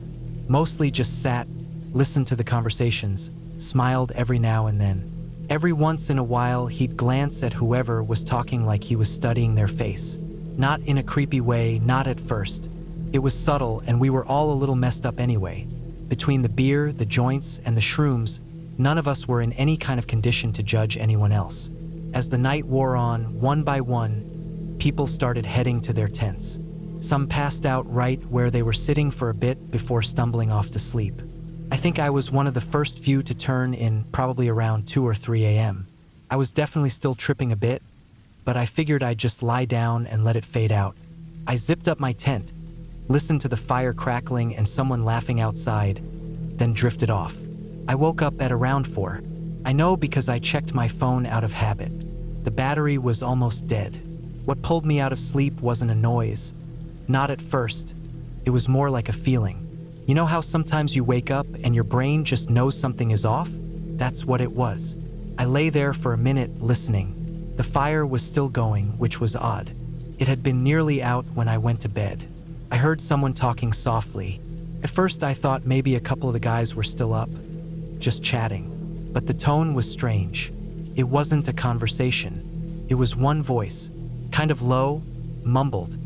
Mostly just sat, listened to the conversations, smiled every now and then. Every once in a while he'd glance at whoever was talking like he was studying their face. Not in a creepy way, not at first. It was subtle and we were all a little messed up anyway. Between the beer, the joints, and the shrooms, none of us were in any kind of condition to judge anyone else. As the night wore on, one by one, people started heading to their tents. Some passed out right where they were sitting for a bit before stumbling off to sleep. I think I was one of the first few to turn in, probably around 2 or 3 a.m. I was definitely still tripping a bit, but I figured I'd just lie down and let it fade out. I zipped up my tent, listened to the fire crackling and someone laughing outside, then drifted off. I woke up at around 4. I know because I checked my phone out of habit. The battery was almost dead. What pulled me out of sleep wasn't a noise. Not at first. It was more like a feeling. You know how sometimes you wake up and your brain just knows something is off? That's what it was. I lay there for a minute listening. The fire was still going, which was odd. It had been nearly out when I went to bed. I heard someone talking softly. At first I thought maybe a couple of the guys were still up, just chatting. But the tone was strange. It wasn't a conversation. It was one voice, kind of low, mumbled,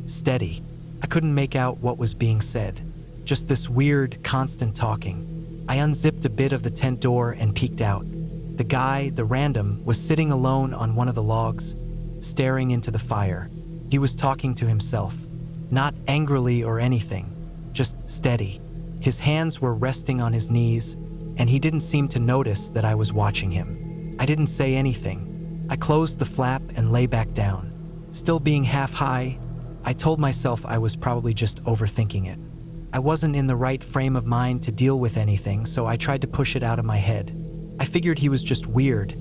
steady. I couldn't make out what was being said. Just this weird, constant talking. I unzipped a bit of the tent door and peeked out. The guy, the random, was sitting alone on one of the logs, staring into the fire. He was talking to himself. Not angrily or anything, just steady. His hands were resting on his knees, and he didn't seem to notice that I was watching him. I didn't say anything. I closed the flap and lay back down. Still being half high, I told myself I was probably just overthinking it. I wasn't in the right frame of mind to deal with anything, so I tried to push it out of my head. I figured he was just weird.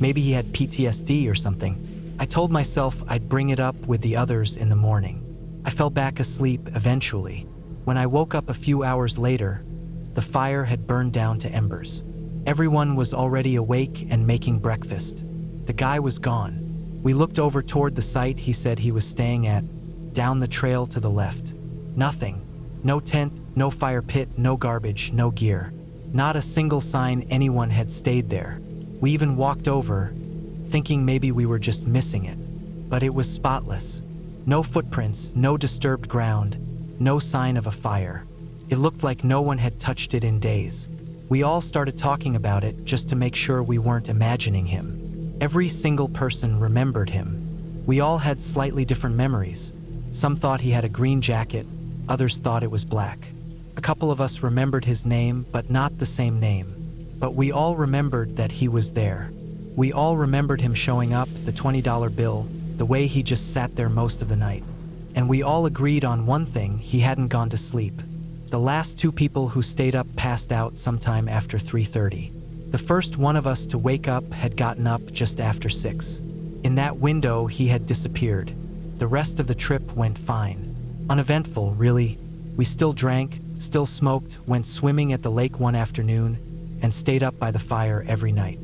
Maybe he had PTSD or something. I told myself I'd bring it up with the others in the morning. I fell back asleep eventually. When I woke up a few hours later, the fire had burned down to embers. Everyone was already awake and making breakfast. The guy was gone. We looked over toward the site he said he was staying at, down the trail to the left. Nothing. No tent, no fire pit, no garbage, no gear. Not a single sign anyone had stayed there. We even walked over, thinking maybe we were just missing it. But it was spotless. No footprints, no disturbed ground, no sign of a fire. It looked like no one had touched it in days. We all started talking about it just to make sure we weren't imagining him. Every single person remembered him. We all had slightly different memories. Some thought he had a green jacket, others thought it was black. A couple of us remembered his name, but not the same name. But we all remembered that he was there. We all remembered him showing up, the $20 bill, the way he just sat there most of the night. And we all agreed on one thing: he hadn't gone to sleep. The last two people who stayed up passed out sometime after 3:30. The first one of us to wake up had gotten up just after 6. In that window, he had disappeared. The rest of the trip went fine. Uneventful, really. We still drank, still smoked, went swimming at the lake one afternoon, and stayed up by the fire every night.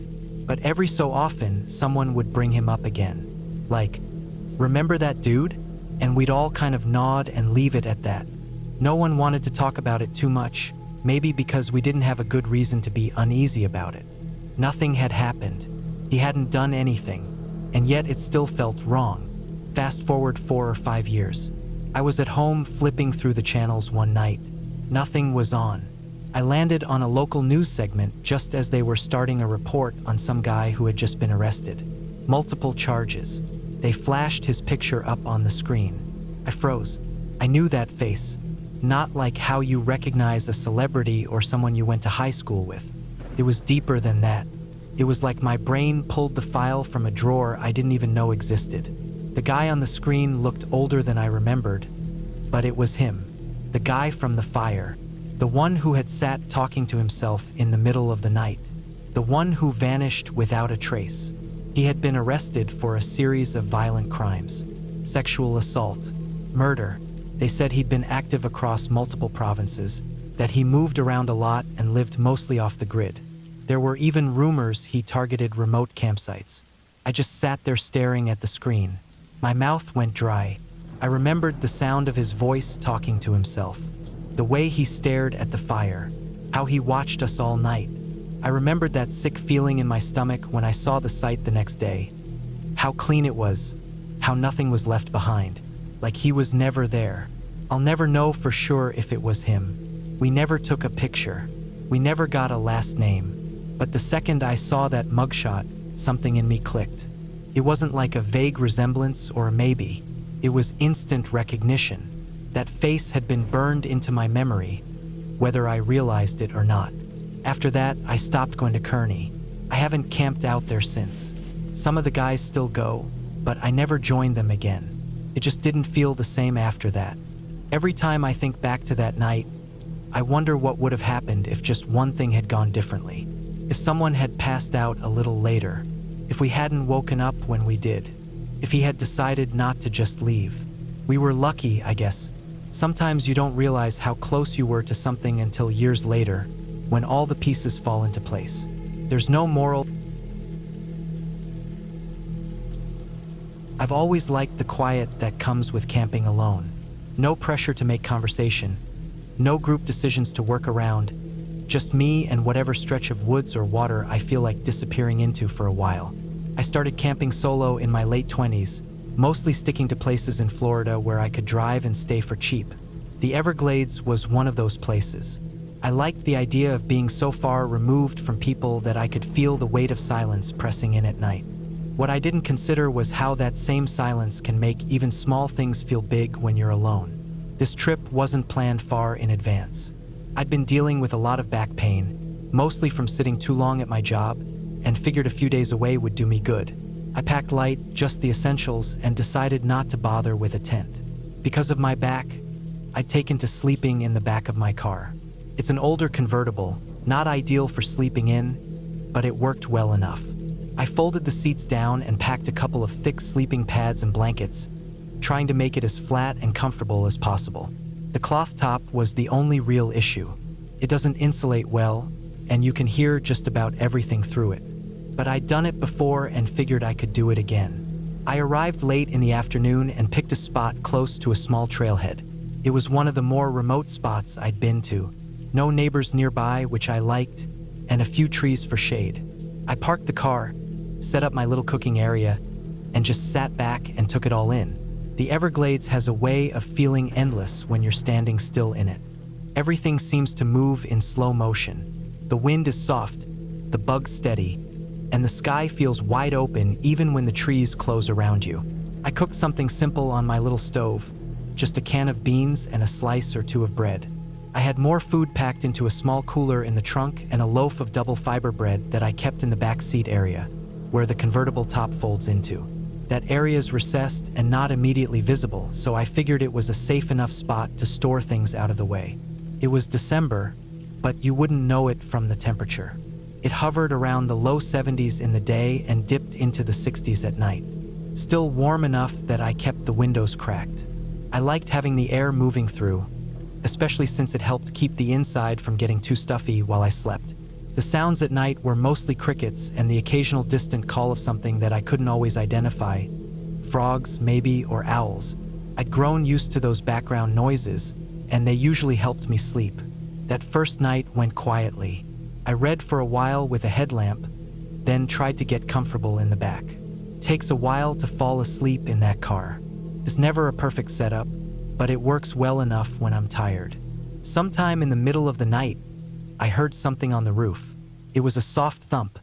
But every so often, someone would bring him up again. Like, "Remember that dude?" And we'd all kind of nod and leave it at that. No one wanted to talk about it too much, maybe because we didn't have a good reason to be uneasy about it. Nothing had happened. He hadn't done anything, and yet it still felt wrong. Fast forward 4 or 5 years. I was at home flipping through the channels one night. Nothing was on. I landed on a local news segment just as they were starting a report on some guy who had just been arrested. Multiple charges. They flashed his picture up on the screen. I froze. I knew that face. Not like how you recognize a celebrity or someone you went to high school with. It was deeper than that. It was like my brain pulled the file from a drawer I didn't even know existed. The guy on the screen looked older than I remembered, but it was him. The guy from the fire. The one who had sat talking to himself in the middle of the night. The one who vanished without a trace. He had been arrested for a series of violent crimes. Sexual assault, murder. They said he'd been active across multiple provinces, that he moved around a lot and lived mostly off the grid. There were even rumors he targeted remote campsites. I just sat there staring at the screen. My mouth went dry. I remembered the sound of his voice talking to himself, the way he stared at the fire, how he watched us all night. I remembered that sick feeling in my stomach when I saw the site the next day. How clean it was, how nothing was left behind, like he was never there. I'll never know for sure if it was him. We never took a picture. We never got a last name. But the second I saw that mugshot, something in me clicked. It wasn't like a vague resemblance or a maybe. It was instant recognition. That face had been burned into my memory, whether I realized it or not. After that, I stopped going to Kearney. I haven't camped out there since. Some of the guys still go, but I never joined them again. It just didn't feel the same after that. Every time I think back to that night, I wonder what would have happened if just one thing had gone differently. If someone had passed out a little later. If we hadn't woken up when we did. If he had decided not to just leave. We were lucky, I guess. Sometimes you don't realize how close you were to something until years later, when all the pieces fall into place. There's no moral. I've always liked the quiet that comes with camping alone. No pressure to make conversation. No group decisions to work around. Just me and whatever stretch of woods or water I feel like disappearing into for a while. I started camping solo in my late 20s, mostly sticking to places in Florida where I could drive and stay for cheap. The Everglades was one of those places. I liked the idea of being so far removed from people that I could feel the weight of silence pressing in at night. What I didn't consider was how that same silence can make even small things feel big when you're alone. This trip wasn't planned far in advance. I'd been dealing with a lot of back pain, mostly from sitting too long at my job, and figured a few days away would do me good. I packed light, just the essentials, and decided not to bother with a tent. Because of my back, I'd taken to sleeping in the back of my car. It's an older convertible, not ideal for sleeping in, but it worked well enough. I folded the seats down and packed a couple of thick sleeping pads and blankets, trying to make it as flat and comfortable as possible. The cloth top was the only real issue. It doesn't insulate well, and you can hear just about everything through it. But I'd done it before and figured I could do it again. I arrived late in the afternoon and picked a spot close to a small trailhead. It was one of the more remote spots I'd been to. No neighbors nearby, which I liked, and a few trees for shade. I parked the car, set up my little cooking area, and just sat back and took it all in. The Everglades has a way of feeling endless when you're standing still in it. Everything seems to move in slow motion. The wind is soft, the bugs steady, and the sky feels wide open even when the trees close around you. I cooked something simple on my little stove, just a can of beans and a slice or two of bread. I had more food packed into a small cooler in the trunk and a loaf of double fiber bread that I kept in the back seat area, where the convertible top folds into. That area is recessed and not immediately visible, so I figured it was a safe enough spot to store things out of the way. It was December, but you wouldn't know it from the temperature. It hovered around the low 70s in the day and dipped into the 60s at night. Still warm enough that I kept the windows cracked. I liked having the air moving through, especially since it helped keep the inside from getting too stuffy while I slept. The sounds at night were mostly crickets and the occasional distant call of something that I couldn't always identify. Frogs, maybe, or owls. I'd grown used to those background noises, and they usually helped me sleep. That first night went quietly. I read for a while with a headlamp, then tried to get comfortable in the back. Takes a while to fall asleep in that car. It's never a perfect setup, but it works well enough when I'm tired. Sometime in the middle of the night, I heard something on the roof. It was a soft thump,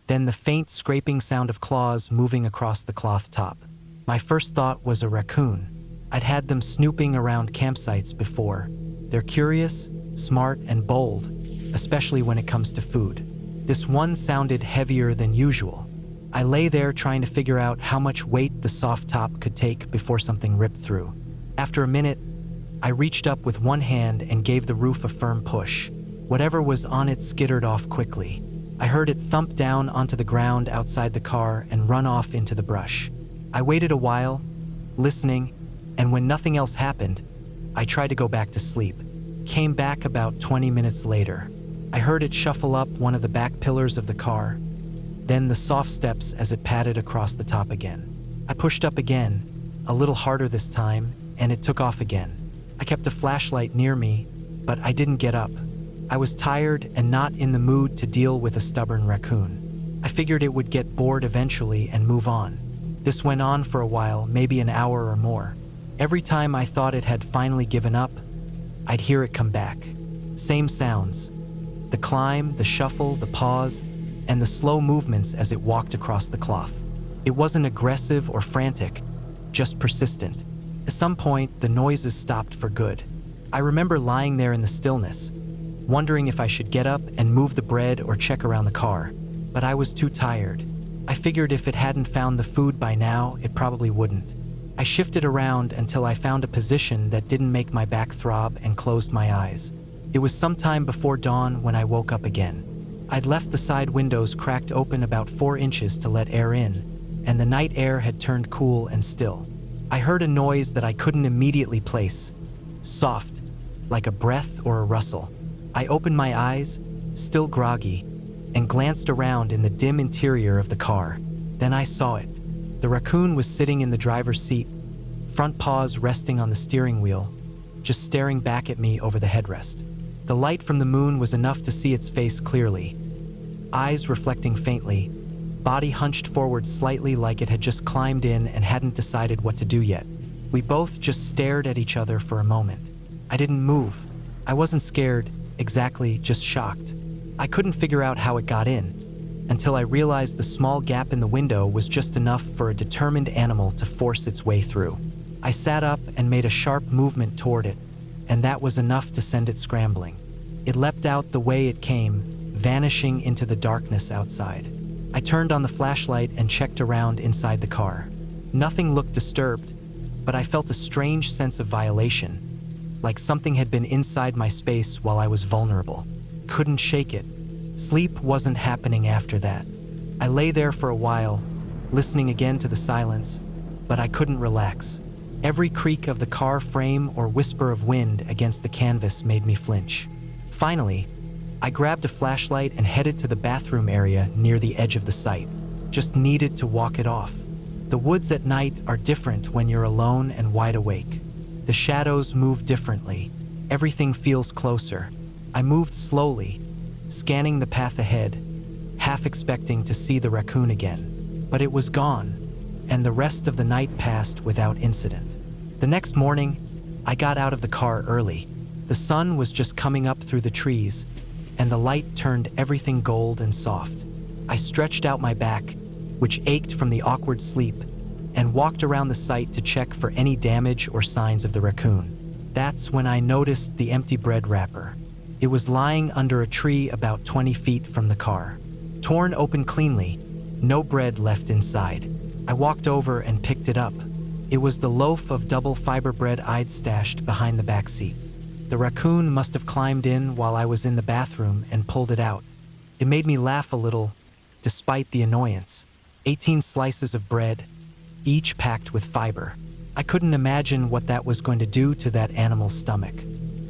then the faint scraping sound of claws moving across the cloth top. My first thought was a raccoon. I'd had them snooping around campsites before. They're curious, smart, and bold, especially when it comes to food. This one sounded heavier than usual. I lay there trying to figure out how much weight the soft top could take before something ripped through. After a minute, I reached up with one hand and gave the roof a firm push. Whatever was on it skittered off quickly. I heard it thump down onto the ground outside the car and run off into the brush. I waited a while, listening, and when nothing else happened, I tried to go back to sleep. Came back about 20 minutes later. I heard it shuffle up one of the back pillars of the car, then the soft steps as it padded across the top again. I pushed up again, a little harder this time, and it took off again. I kept a flashlight near me, but I didn't get up. I was tired and not in the mood to deal with a stubborn raccoon. I figured it would get bored eventually and move on. This went on for a while, maybe an hour or more. Every time I thought it had finally given up, I'd hear it come back. Same sounds. The climb, the shuffle, the pause, and the slow movements as it walked across the cloth. It wasn't aggressive or frantic, just persistent. At some point, the noises stopped for good. I remember lying there in the stillness, wondering if I should get up and move the bread or check around the car, but I was too tired. I figured if it hadn't found the food by now, it probably wouldn't. I shifted around until I found a position that didn't make my back throb and closed my eyes. It was sometime before dawn when I woke up again. I'd left the side windows cracked open about 4 inches to let air in, and the night air had turned cool and still. I heard a noise that I couldn't immediately place. Soft, like a breath or a rustle. I opened my eyes, still groggy, and glanced around in the dim interior of the car. Then I saw it. The raccoon was sitting in the driver's seat, front paws resting on the steering wheel, just staring back at me over the headrest. The light from the moon was enough to see its face clearly. Eyes reflecting faintly, body hunched forward slightly like it had just climbed in and hadn't decided what to do yet. We both just stared at each other for a moment. I didn't move. I wasn't scared, exactly, just shocked. I couldn't figure out how it got in, until I realized the small gap in the window was just enough for a determined animal to force its way through. I sat up and made a sharp movement toward it, and that was enough to send it scrambling. It leapt out the way it came, vanishing into the darkness outside. I turned on the flashlight and checked around inside the car. Nothing looked disturbed, but I felt a strange sense of violation, like something had been inside my space while I was vulnerable. Couldn't shake it. Sleep wasn't happening after that. I lay there for a while, listening again to the silence, but I couldn't relax. Every creak of the car frame or whisper of wind against the canvas made me flinch. Finally, I grabbed a flashlight and headed to the bathroom area near the edge of the site. Just needed to walk it off. The woods at night are different when you're alone and wide awake. The shadows move differently. Everything feels closer. I moved slowly, scanning the path ahead, half expecting to see the raccoon again. But it was gone, and the rest of the night passed without incident. The next morning, I got out of the car early. The sun was just coming up through the trees, and the light turned everything gold and soft. I stretched out my back, which ached from the awkward sleep, and walked around the site to check for any damage or signs of the raccoon. That's when I noticed the empty bread wrapper. It was lying under a tree about 20 feet from the car. Torn open cleanly, no bread left inside. I walked over and picked it up. It was the loaf of double fiber bread I'd stashed behind the back seat. The raccoon must have climbed in while I was in the bathroom and pulled it out. It made me laugh a little, despite the annoyance. 18 slices of bread, each packed with fiber. I couldn't imagine what that was going to do to that animal's stomach.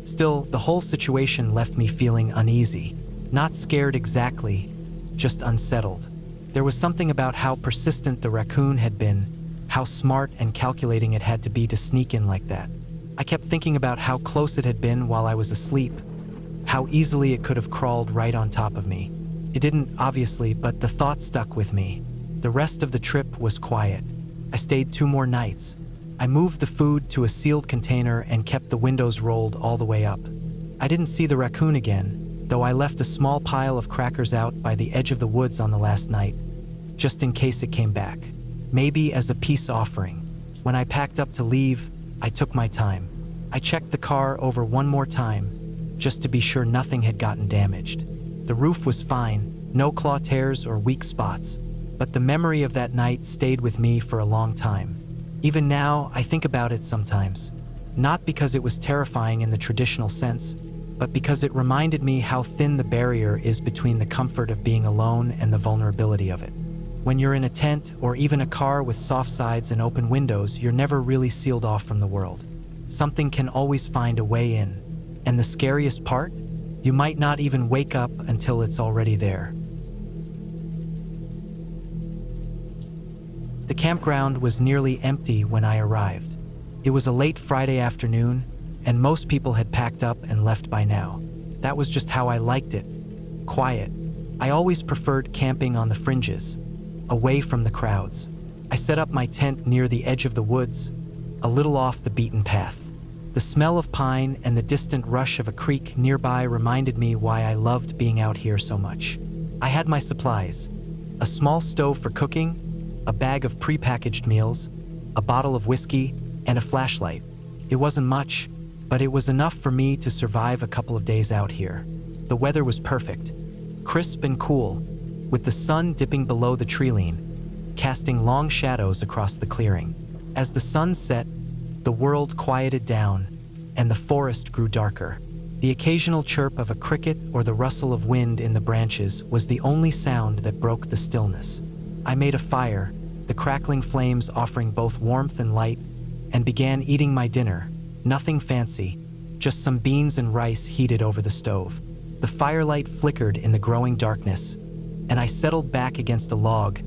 Still, the whole situation left me feeling uneasy. Not scared exactly, just unsettled. There was something about how persistent the raccoon had been, how smart and calculating it had to be to sneak in like that. I kept thinking about how close it had been while I was asleep, how easily it could have crawled right on top of me. It didn't, obviously, but the thought stuck with me. The rest of the trip was quiet. I stayed 2 more nights. I moved the food to a sealed container and kept the windows rolled all the way up. I didn't see the raccoon again, though I left a small pile of crackers out by the edge of the woods on the last night, just in case it came back. Maybe as a peace offering. When I packed up to leave, I took my time. I checked the car over 1 more time, just to be sure nothing had gotten damaged. The roof was fine, no claw tears or weak spots, but the memory of that night stayed with me for a long time. Even now, I think about it sometimes, not because it was terrifying in the traditional sense, but because it reminded me how thin the barrier is between the comfort of being alone and the vulnerability of it. When you're in a tent or even a car with soft sides and open windows, you're never really sealed off from the world. Something can always find a way in. And the scariest part? You might not even wake up until it's already there. The campground was nearly empty when I arrived. It was a late Friday afternoon, and most people had packed up and left by now. That was just how I liked it. Quiet. I always preferred camping on the fringes, away from the crowds. I set up my tent near the edge of the woods, a little off the beaten path. The smell of pine and the distant rush of a creek nearby reminded me why I loved being out here so much. I had my supplies: a small stove for cooking, a bag of prepackaged meals, a bottle of whiskey, and a flashlight. It wasn't much, but it was enough for me to survive a couple of days out here. The weather was perfect, crisp and cool, with the sun dipping below the treeline, casting long shadows across the clearing. As the sun set, the world quieted down, and the forest grew darker. The occasional chirp of a cricket or the rustle of wind in the branches was the only sound that broke the stillness. I made a fire, the crackling flames offering both warmth and light, and began eating my dinner. Nothing fancy, just some beans and rice heated over the stove. The firelight flickered in the growing darkness, and I settled back against a log,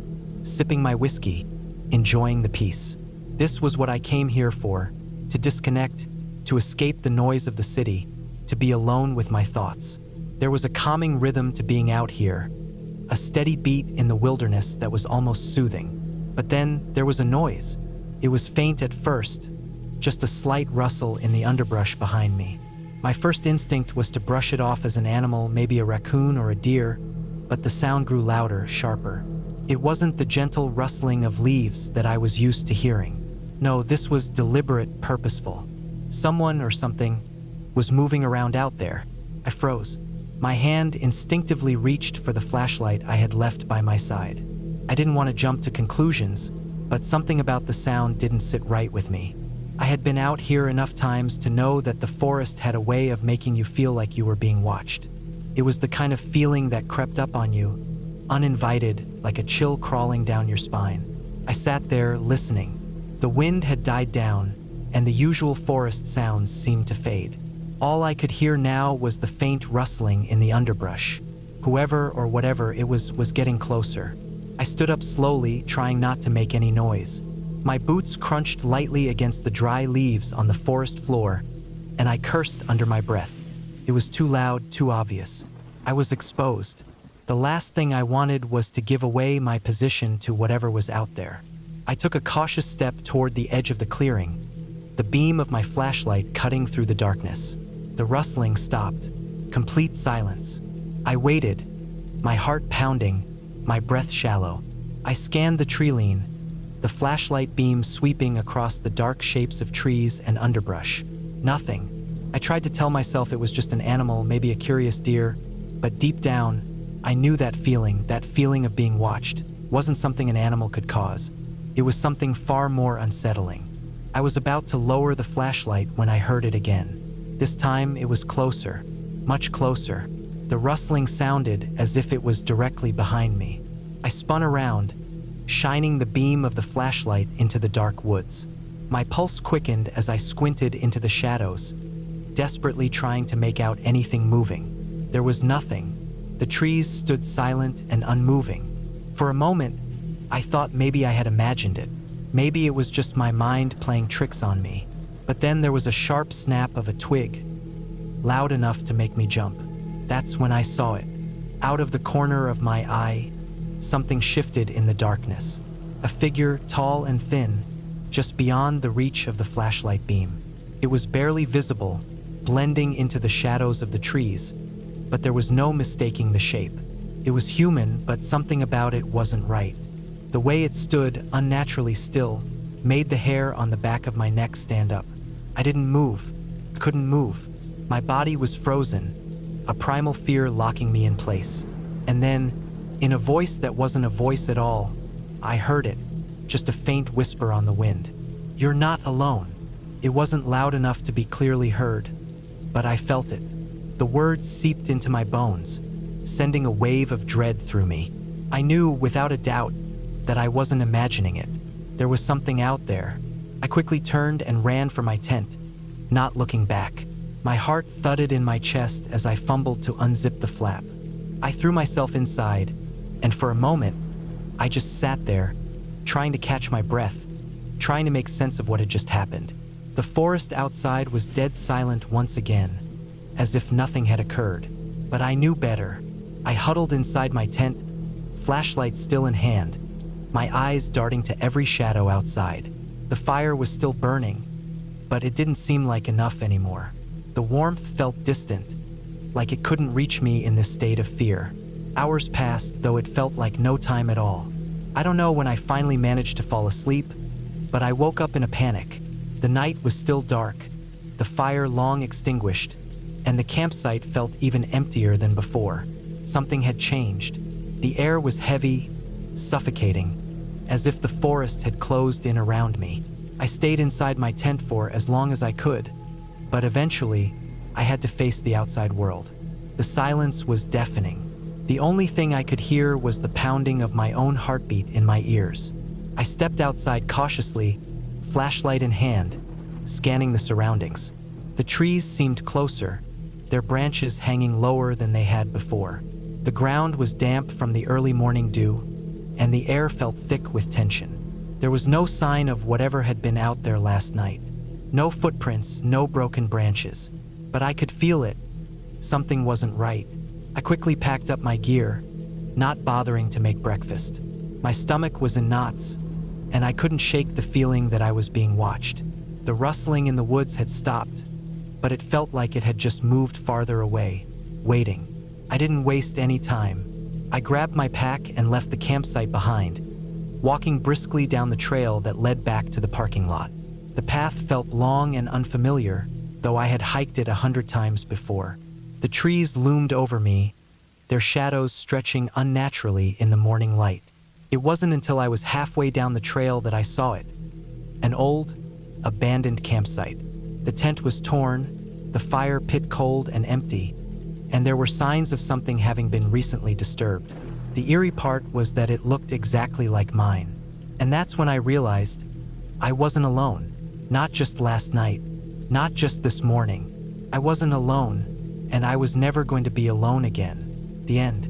sipping my whiskey, enjoying the peace. This was what I came here for, to disconnect, to escape the noise of the city, to be alone with my thoughts. There was a calming rhythm to being out here, a steady beat in the wilderness that was almost soothing. But then there was a noise. It was faint at first, just a slight rustle in the underbrush behind me. My first instinct was to brush it off as an animal, maybe a raccoon or a deer, but the sound grew louder, sharper. It wasn't the gentle rustling of leaves that I was used to hearing. No, this was deliberate, purposeful. Someone or something was moving around out there. I froze. My hand instinctively reached for the flashlight I had left by my side. I didn't want to jump to conclusions, but something about the sound didn't sit right with me. I had been out here enough times to know that the forest had a way of making you feel like you were being watched. It was the kind of feeling that crept up on you, uninvited, like a chill crawling down your spine. I sat there, listening. The wind had died down, and the usual forest sounds seemed to fade. All I could hear now was the faint rustling in the underbrush. Whoever or whatever it was getting closer. I stood up slowly, trying not to make any noise. My boots crunched lightly against the dry leaves on the forest floor, and I cursed under my breath. It was too loud, too obvious. I was exposed. The last thing I wanted was to give away my position to whatever was out there. I took a cautious step toward the edge of the clearing, the beam of my flashlight cutting through the darkness. The rustling stopped. Complete silence. I waited, my heart pounding, my breath shallow. I scanned the treeline, the flashlight beam sweeping across the dark shapes of trees and underbrush. Nothing. I tried to tell myself it was just an animal, maybe a curious deer, but deep down, I knew that feeling of being watched, wasn't something an animal could cause. It was something far more unsettling. I was about to lower the flashlight when I heard it again. This time it was closer, much closer. The rustling sounded as if it was directly behind me. I spun around, shining the beam of the flashlight into the dark woods. My pulse quickened as I squinted into the shadows, desperately trying to make out anything moving. There was nothing. The trees stood silent and unmoving. For a moment, I thought maybe I had imagined it. Maybe it was just my mind playing tricks on me. But then there was a sharp snap of a twig, loud enough to make me jump. That's when I saw it. Out of the corner of my eye, something shifted in the darkness. A figure, tall and thin, just beyond the reach of the flashlight beam. It was barely visible, blending into the shadows of the trees, but there was no mistaking the shape. It was human, but something about it wasn't right. The way it stood, unnaturally still, made the hair on the back of my neck stand up. I didn't move. I couldn't move. My body was frozen, a primal fear locking me in place. And then, in a voice that wasn't a voice at all, I heard it, just a faint whisper on the wind. "You're not alone." It wasn't loud enough to be clearly heard, but I felt it. The words seeped into my bones, sending a wave of dread through me. I knew, without a doubt, that I wasn't imagining it. There was something out there. I quickly turned and ran for my tent, not looking back. My heart thudded in my chest as I fumbled to unzip the flap. I threw myself inside, and for a moment, I just sat there, trying to catch my breath, trying to make sense of what had just happened. The forest outside was dead silent once again, as if nothing had occurred. But I knew better. I huddled inside my tent, flashlight still in hand, my eyes darting to every shadow outside. The fire was still burning, but it didn't seem like enough anymore. The warmth felt distant, like it couldn't reach me in this state of fear. Hours passed, though it felt like no time at all. I don't know when I finally managed to fall asleep, but I woke up in a panic. The night was still dark, the fire long extinguished, and the campsite felt even emptier than before. Something had changed. The air was heavy, suffocating, as if the forest had closed in around me. I stayed inside my tent for as long as I could, but eventually, I had to face the outside world. The silence was deafening. The only thing I could hear was the pounding of my own heartbeat in my ears. I stepped outside cautiously, flashlight in hand, scanning the surroundings. The trees seemed closer, their branches hanging lower than they had before. The ground was damp from the early morning dew, and the air felt thick with tension. There was no sign of whatever had been out there last night. No footprints, no broken branches. But I could feel it. Something wasn't right. I quickly packed up my gear, not bothering to make breakfast. My stomach was in knots, and I couldn't shake the feeling that I was being watched. The rustling in the woods had stopped, but it felt like it had just moved farther away, waiting. I didn't waste any time. I grabbed my pack and left the campsite behind, walking briskly down the trail that led back to the parking lot. The path felt long and unfamiliar, though I had hiked it 100 times before. The trees loomed over me, their shadows stretching unnaturally in the morning light. It wasn't until I was halfway down the trail that I saw it. An old, abandoned campsite. The tent was torn, the fire pit cold and empty, and there were signs of something having been recently disturbed. The eerie part was that it looked exactly like mine. And that's when I realized I wasn't alone. Not just last night, not just this morning. I wasn't alone, and I was never going to be alone again. The end.